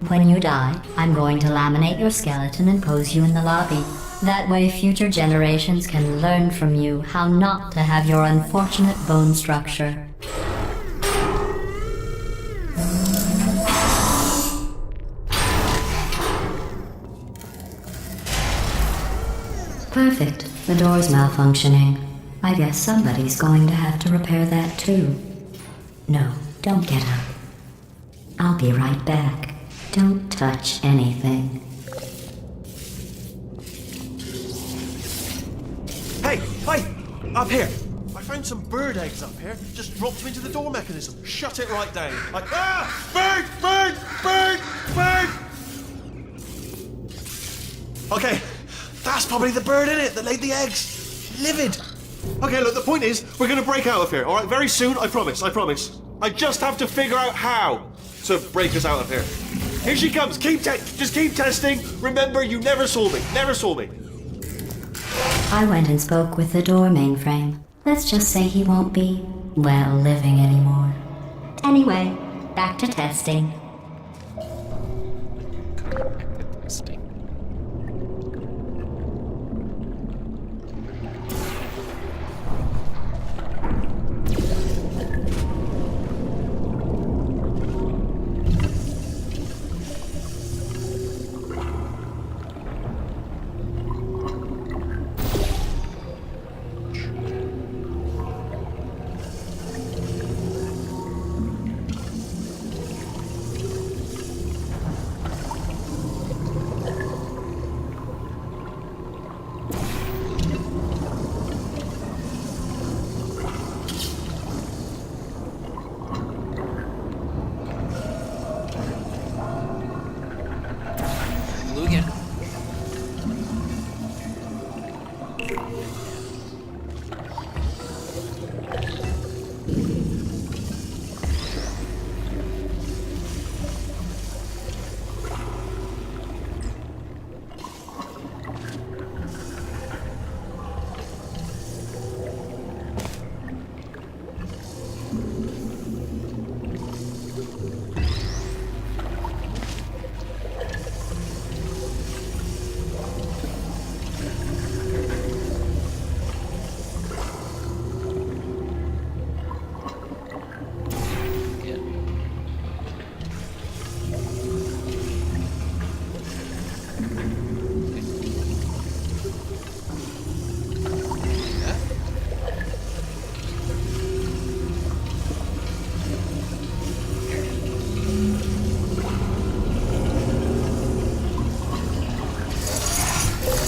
Speaker 4: When you die, I'm going to laminate your skeleton and pose you in the lobby. That way future generations can learn from you how not to have your unfortunate bone structure. Perfect. The door's malfunctioning. I guess somebody's going to have to repair that too. No, don't get up. I'll be right back. Don't touch anything.
Speaker 3: Hey, up here. I found some bird eggs up here. Just dropped them into the door mechanism. Shut it right down. Like, bird! Okay, that's probably the bird in it that laid the eggs. Livid. Okay, look, the point is, we're gonna break out of here, alright? Very soon, I promise. I just have to figure out how to break us out of here. Here she comes, just keep testing. Remember, you never saw me.
Speaker 4: I went and spoke with the door mainframe. Let's just say he won't be, well, living anymore. Anyway, back to testing.
Speaker 1: Back to testing. Blue again.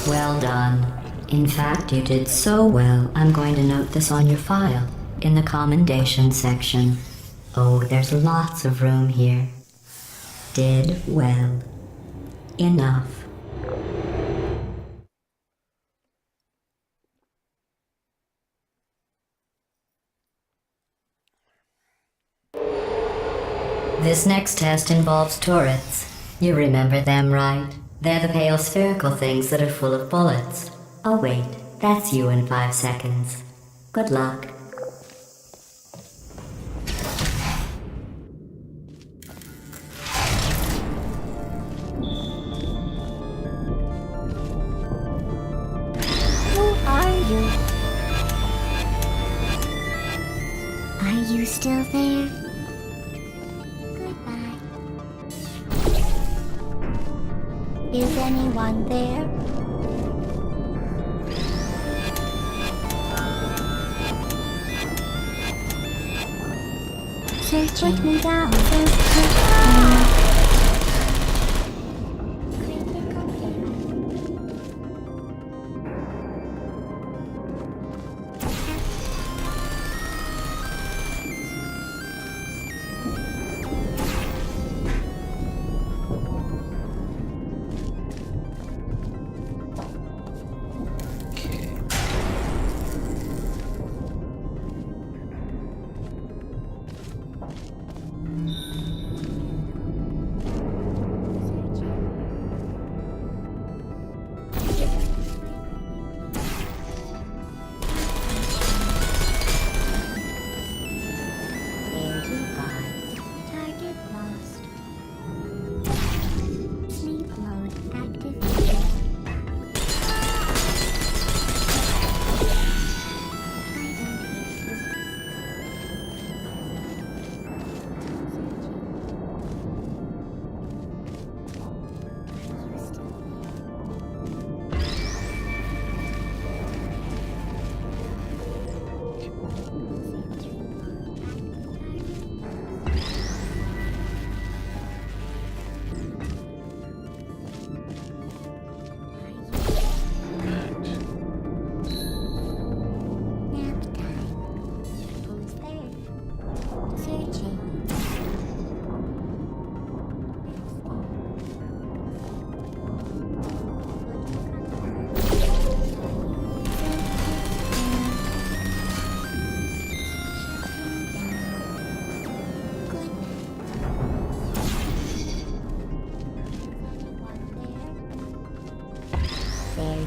Speaker 4: Well done. In fact, you did so well, I'm going to note this on your file, in the commendation section. Oh, there's lots of room here. Did well. Enough. This next test involves turrets. You remember them, right? They're the pale spherical things that are full of bullets. Oh wait, that's you in 5 seconds. Good luck.
Speaker 5: Who are you? Are you still there? Goodbye. Is anyone there? Searching. Put me down.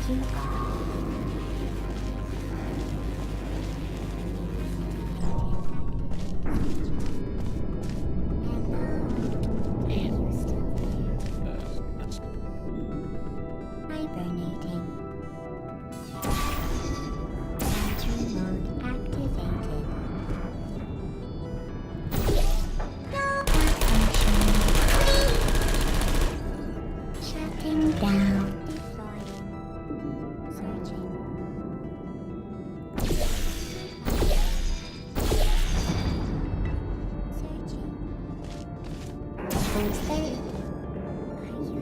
Speaker 5: you are.
Speaker 1: That's
Speaker 5: Hibernating. Sentry mode activated. Malfunction. Shutting down. Deploying. Searching. Searching. Who's there? Are you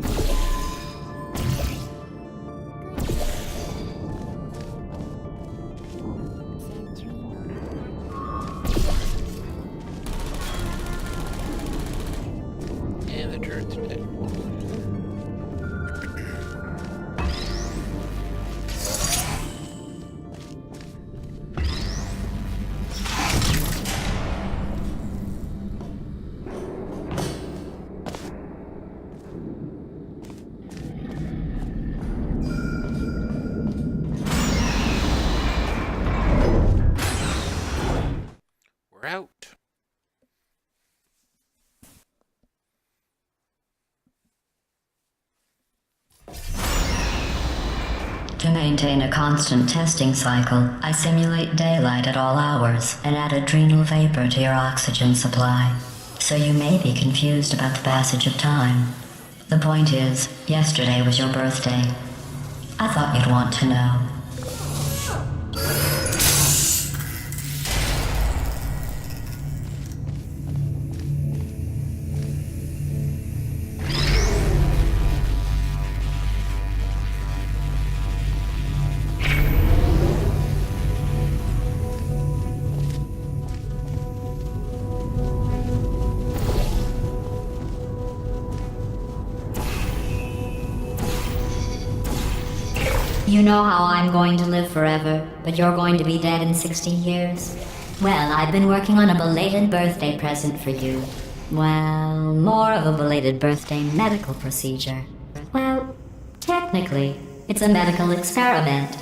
Speaker 5: Sentry mode.
Speaker 1: And the turret's dead. We're out.
Speaker 4: To maintain a constant testing cycle, I simulate daylight at all hours and add adrenal vapor to your oxygen supply. So you may be confused about the passage of time. The point is, yesterday was your birthday. I thought you'd want to know. You know how I'm going to live forever, but you're going to be dead in 60 years? Well, I've been working on a belated birthday present for you. Well, more of a belated birthday medical procedure. Well, technically, it's a medical experiment.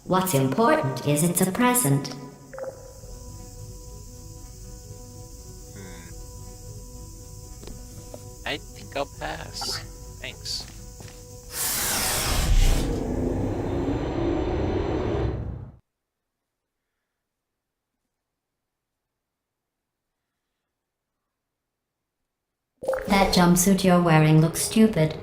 Speaker 4: What's important is it's a present.
Speaker 1: I think I'll pass. Thanks.
Speaker 4: That jumpsuit you're wearing looks stupid.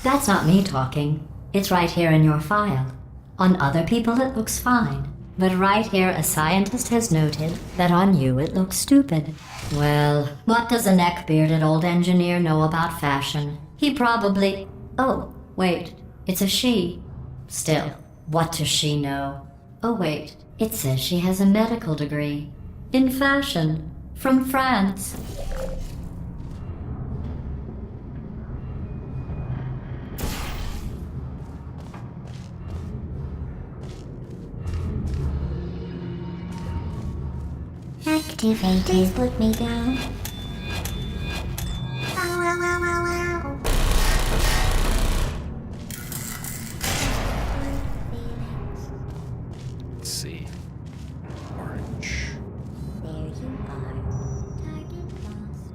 Speaker 4: That's not me talking. It's right here in your file. On other people it looks fine. But right here a scientist has noted that on you it looks stupid. Well, what does a neck-bearded old engineer know about fashion? He probably... Oh, wait. It's a she. Still, what does she know? Oh wait, it says she has a medical degree. In fashion. From France.
Speaker 5: Activated. Put me down. Ow, ow, ow, ow, ow. Feelings.
Speaker 1: Let's see. Orange.
Speaker 5: There you are. Target lost.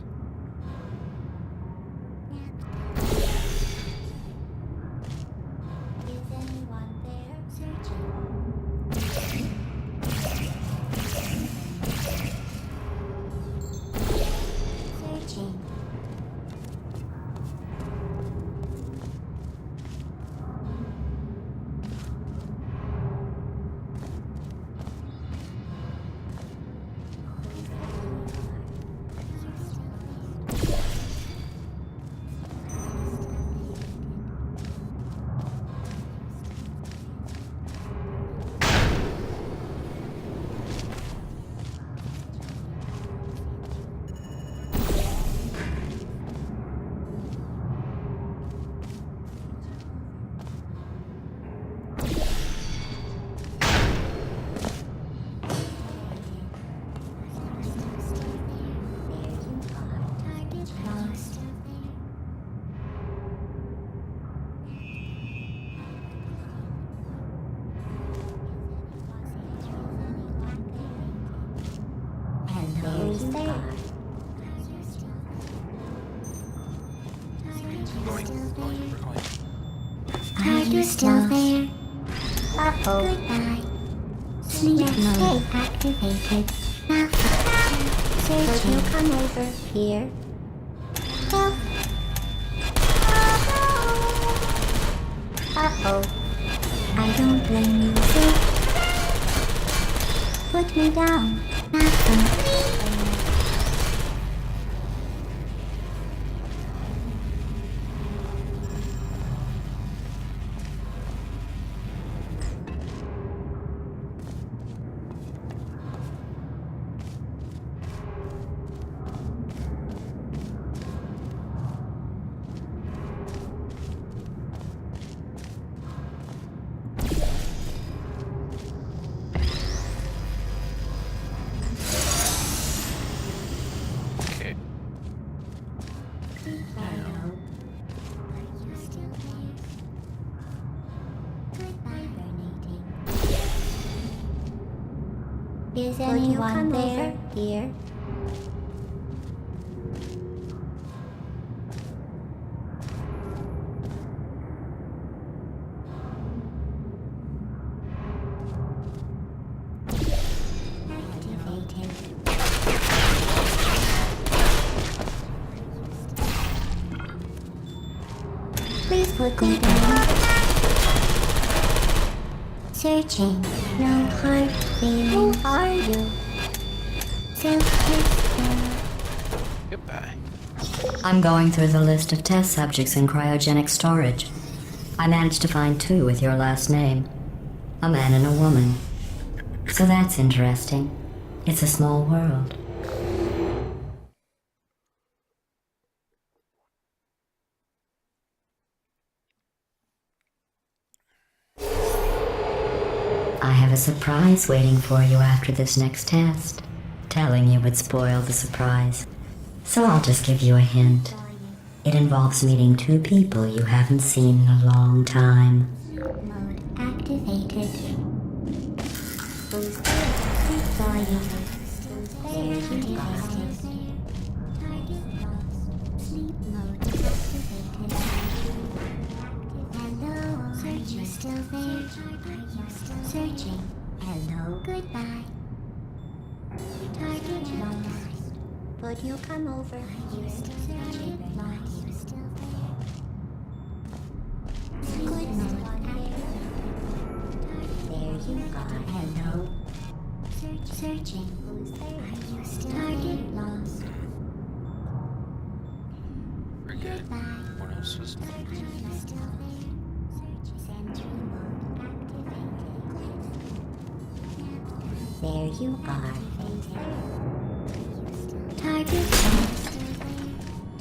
Speaker 5: Is anyone there? Searching. Are you still there? Uh-oh. Goodbye. Sleep mode activated. Now search you come over here. Help. Uh-oh. I don't blame you, sir. Put me down. Nothing.
Speaker 1: Okay.
Speaker 5: Hello. Are you still there? Goodbye, Bernating. Is anyone there? Here. Activated. Please put me down. Searching. No hard feelings. Who are you? Self-respect.
Speaker 1: Goodbye.
Speaker 4: I'm going through the list of test subjects in cryogenic storage. I managed to find 2 with your last name. A man and a woman. So that's interesting. It's a small world. I have a surprise waiting for you after this next test. Telling you would spoil the surprise. So I'll just give you a hint. It involves meeting 2 people you haven't seen in a long time.
Speaker 5: Mode activated. Who's there? Saw you. There you are. Target lost. Sleep mode activated. Hello. Search you still there? Are you still searching? Hello. Goodbye. Target lost. Would you come over? Are you still searching? Lost. Are you still there? Good mode activated. There you are. Hello. Searching. Who's there? Are you still target lost?
Speaker 1: Forget
Speaker 5: Goodbye.
Speaker 1: what else was.
Speaker 5: Are you still there? Sentry mode activated. There you are. Target lost.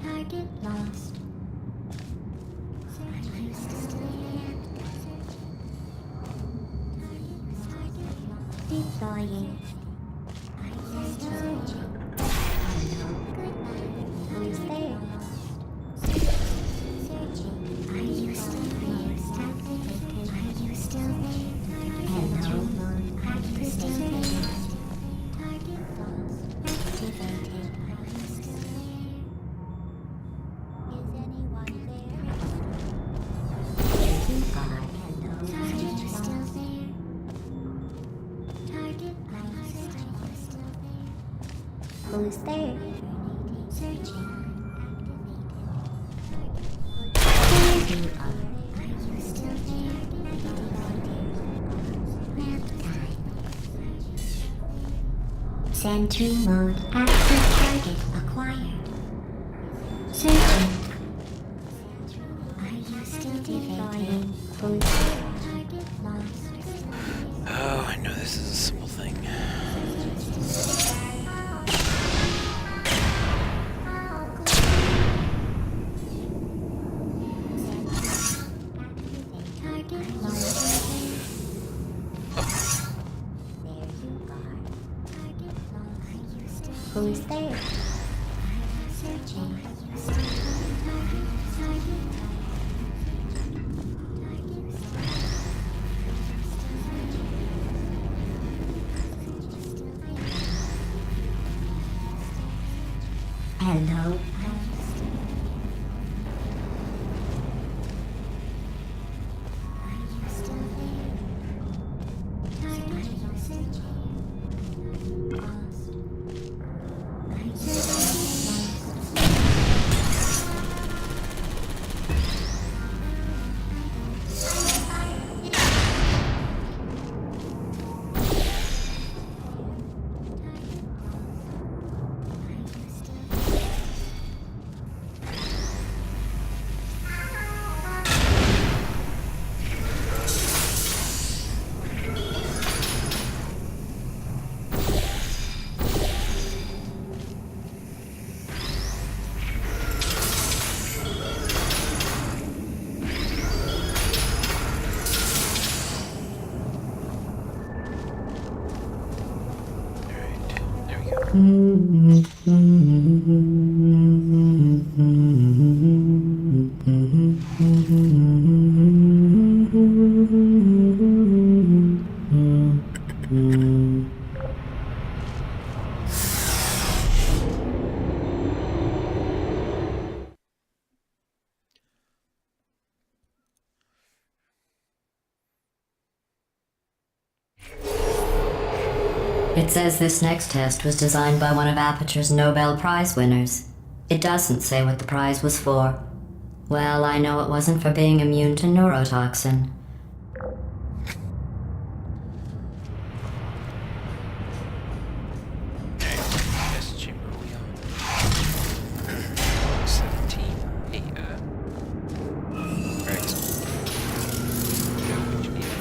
Speaker 5: Target lost. Are you still there? Deploying. Are you searching? Hello. Goodbye. Who's there? Searching. Are you still there? Activated. Are you still there? Hello. Are you still there? Target lost. Activated. Are you still there? Is anyone there? There you are. Hello. Are you still there? Target lost. Are you still there? Who's there? Searching. Activated. There you are. Are you still there? Map time. Sentry mode active. Target acquired. Searching. Are you still deploying? Who's there? Target lost.
Speaker 1: Oh, I know this is a simple thing.
Speaker 5: Target lost. There you are. Target lost. Are you still? Who's there? Searching. Are you still? Hello.
Speaker 4: It says this next test was designed by one of Aperture's Nobel Prize winners. It doesn't say what the prize was for. Well, I know it wasn't for being immune to neurotoxin.
Speaker 1: Test chamber we on? 17. Hey, Rex. Yeah, what you need to do?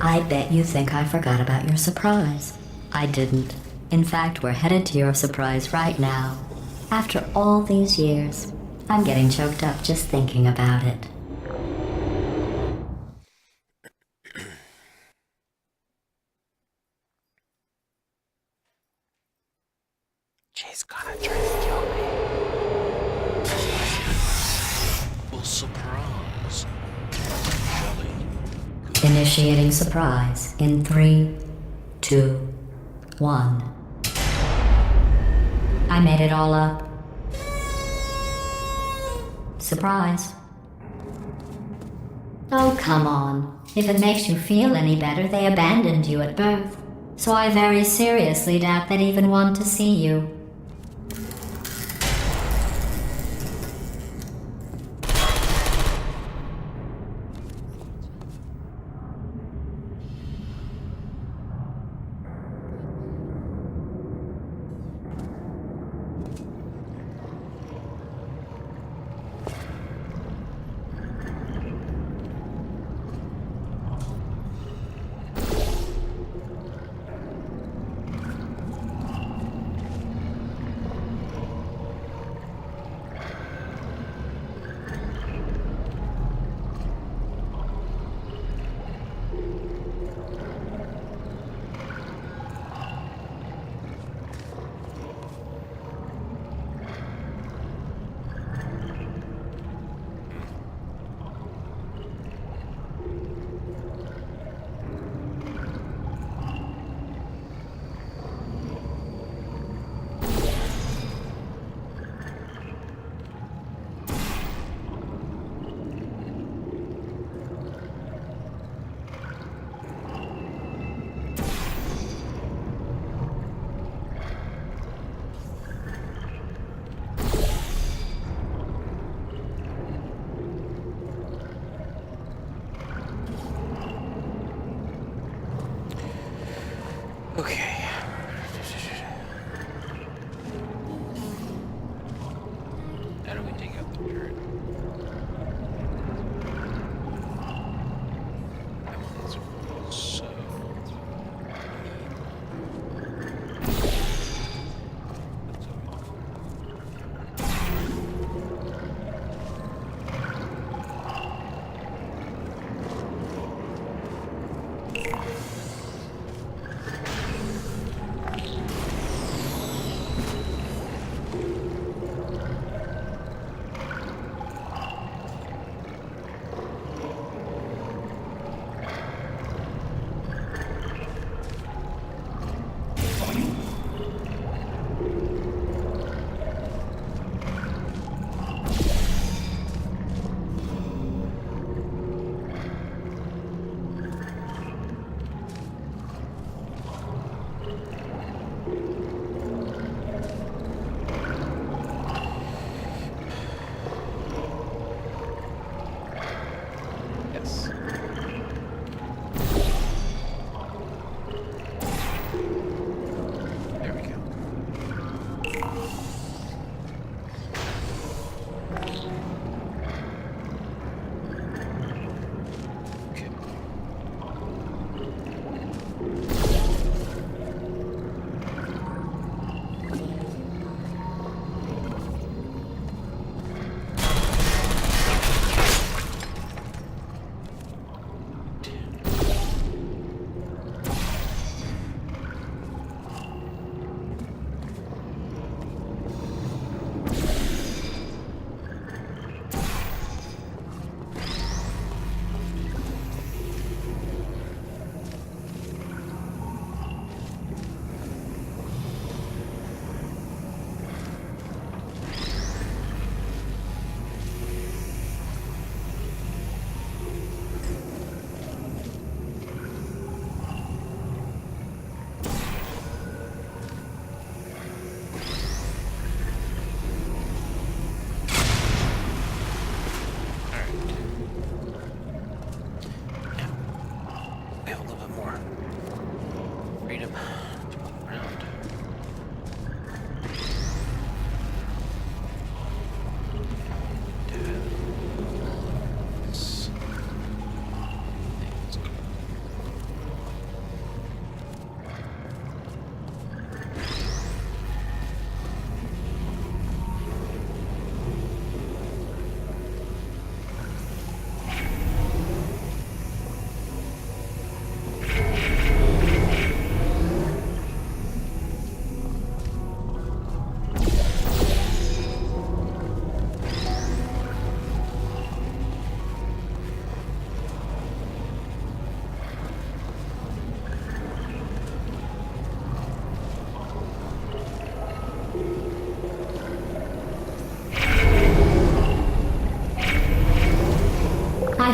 Speaker 4: I bet you think I forgot about your surprise. I didn't. In fact, we're headed to your surprise right now. After all these years, I'm getting choked up just thinking about it.
Speaker 1: Jay's gonna try to kill me. Well, surprise. Jelly.
Speaker 4: Initiating surprise in 3, 2, 1. I made it all up. Surprise. Oh, come on. If it makes you feel any better, they abandoned you at birth. So I very seriously doubt they'd even want to see you.
Speaker 1: Okay. How do we take out the turret? That one's so...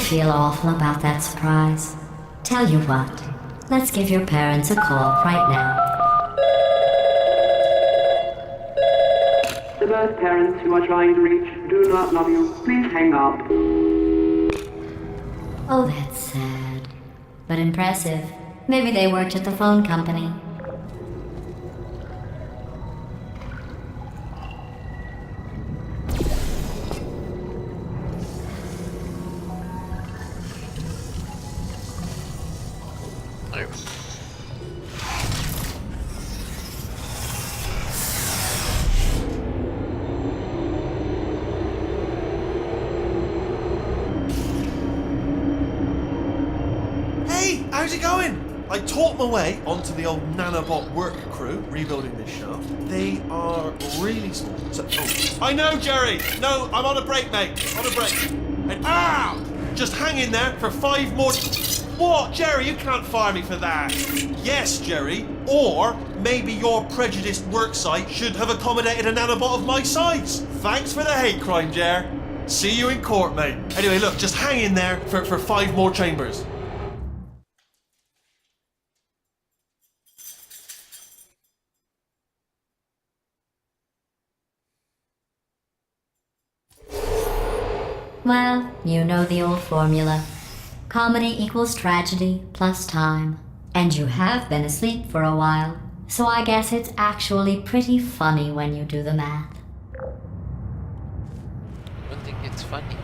Speaker 4: feel awful about that surprise. Tell you what, let's give your parents a call right now.
Speaker 6: The birth parents you are trying to reach do not love you. Please hang up.
Speaker 4: Oh, that's sad. But impressive. Maybe they worked at the phone company.
Speaker 3: Hey, how's it going? I taught my way onto the old nanobot work crew rebuilding this shaft. They are really small. So, I know, Jerry. No, I'm on a break, mate. On a break. And just hang in there for 5 more. What, Jerry? You can't fire me for that. Yes, Jerry. Or maybe your prejudiced worksite should have accommodated a nanobot of my size. Thanks for the hate crime, Jer. See you in court, mate. Anyway, look, just hang in there for 5 more chambers.
Speaker 4: Well, you know the old formula. Comedy equals tragedy plus time. And you have been asleep for a while, so I guess it's actually pretty funny when you do the math.
Speaker 1: I don't think it's funny.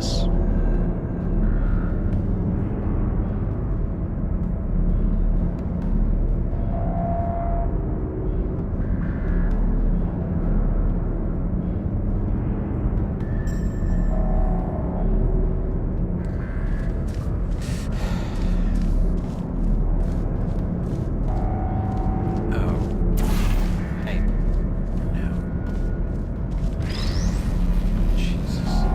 Speaker 3: Jesus.
Speaker 1: Oh. Hey. No. Jesus.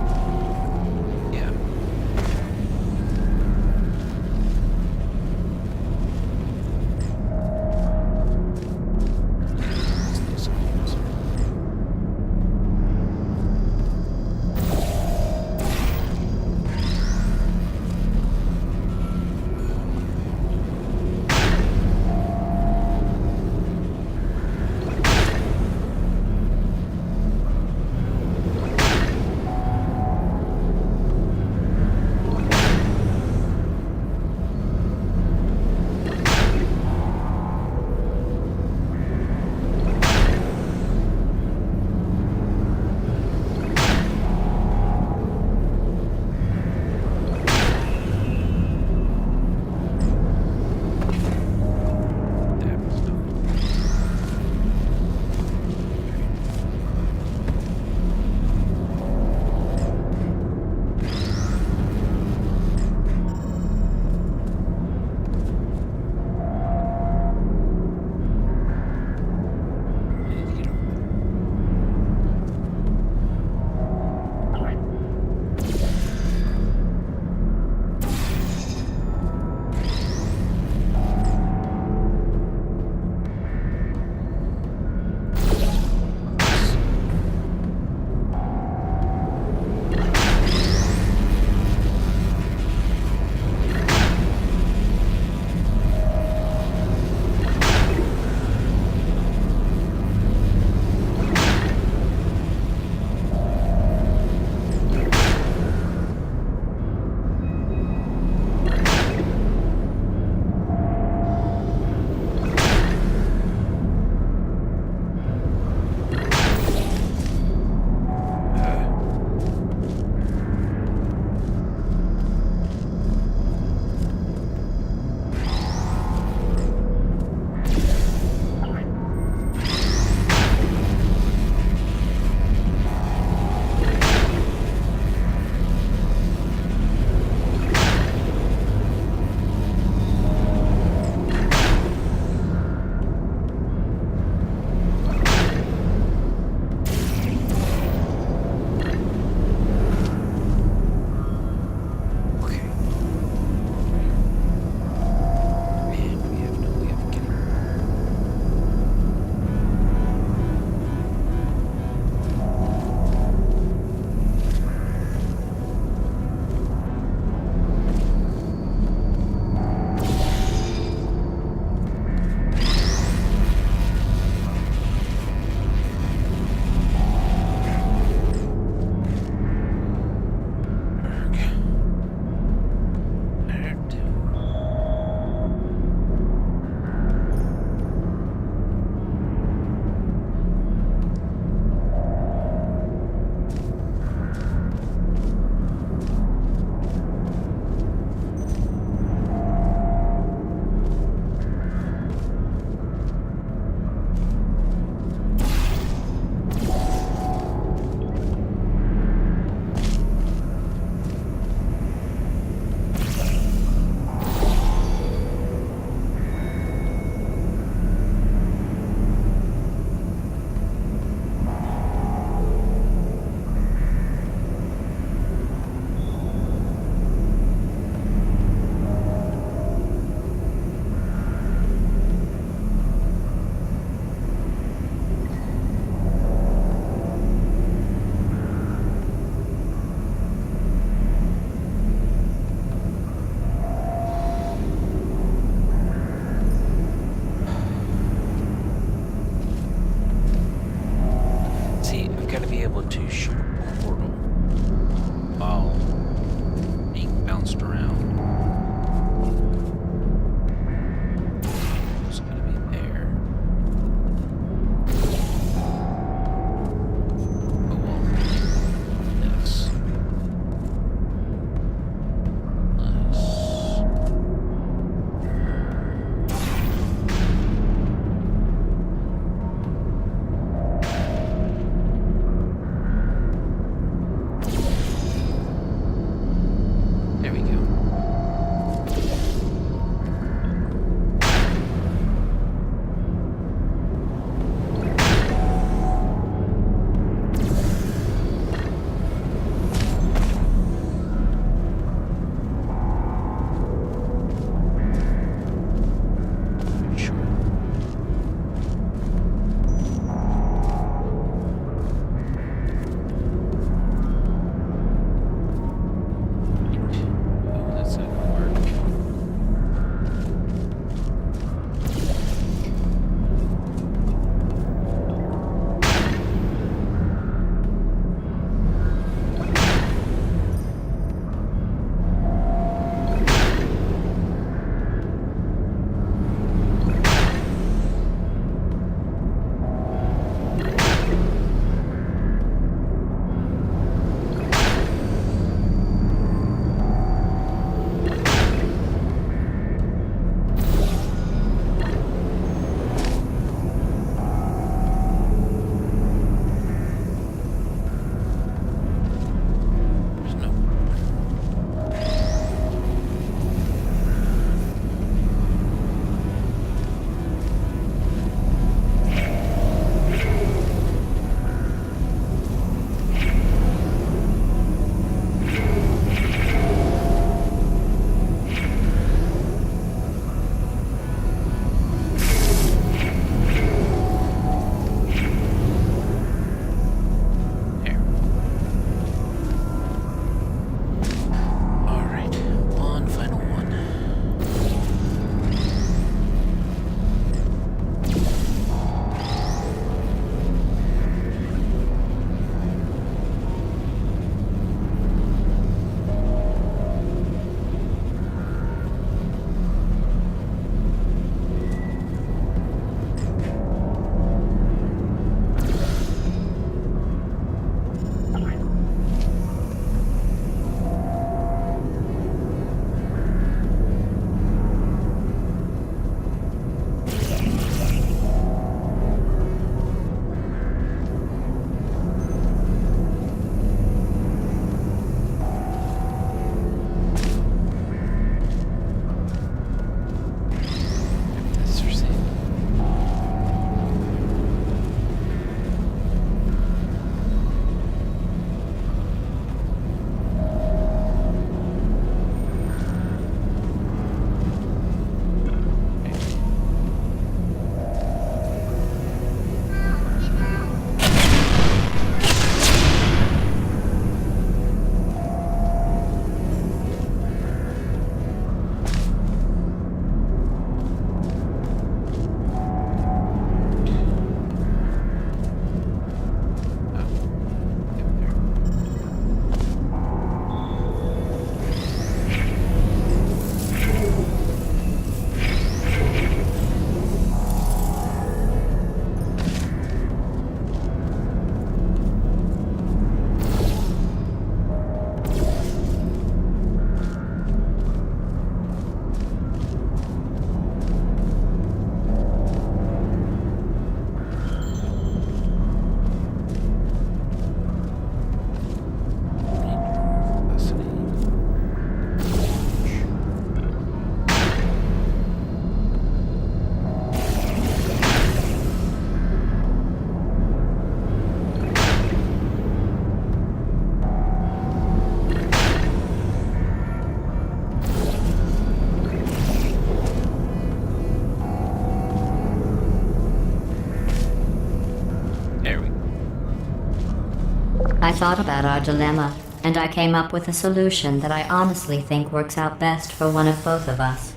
Speaker 4: thought about our dilemma, and I came up with a solution that I honestly think works out best for one of both of us.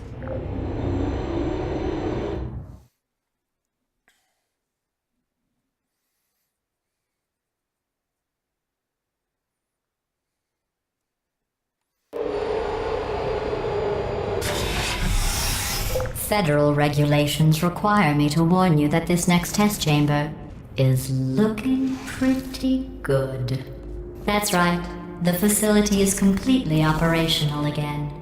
Speaker 4: Federal regulations require me to warn you that this next test chamber is looking pretty good. That's right. The facility is completely operational again.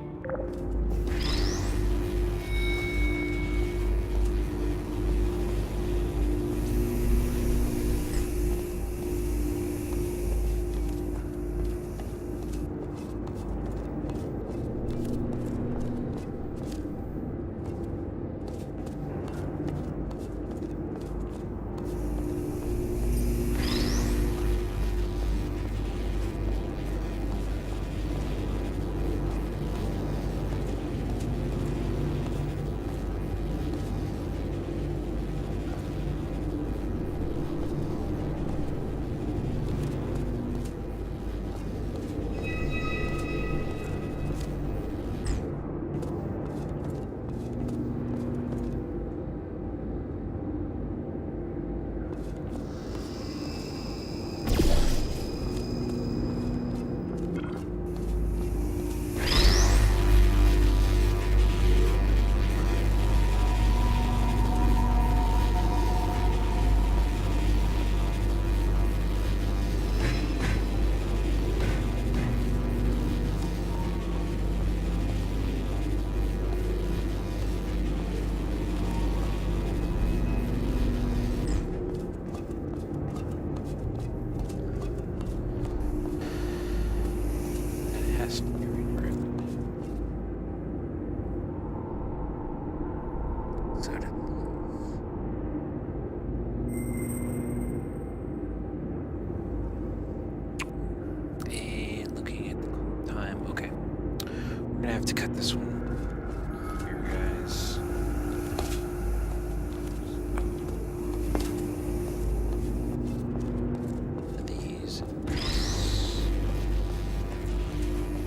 Speaker 1: To cut this one here, guys. These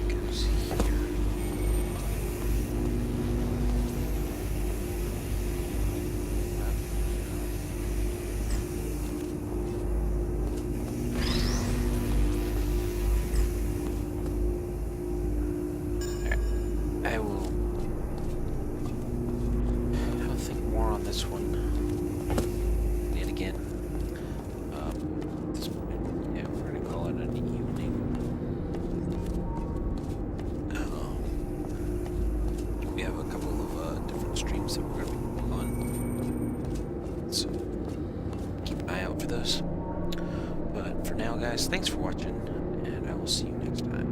Speaker 1: goes here. I'll think more on this one. And again, at this point, yeah, we're gonna call it an evening. We have a couple of different streams that we're gonna be on, so keep an eye out for those. But for now, guys, thanks for watching, and I will see you next time.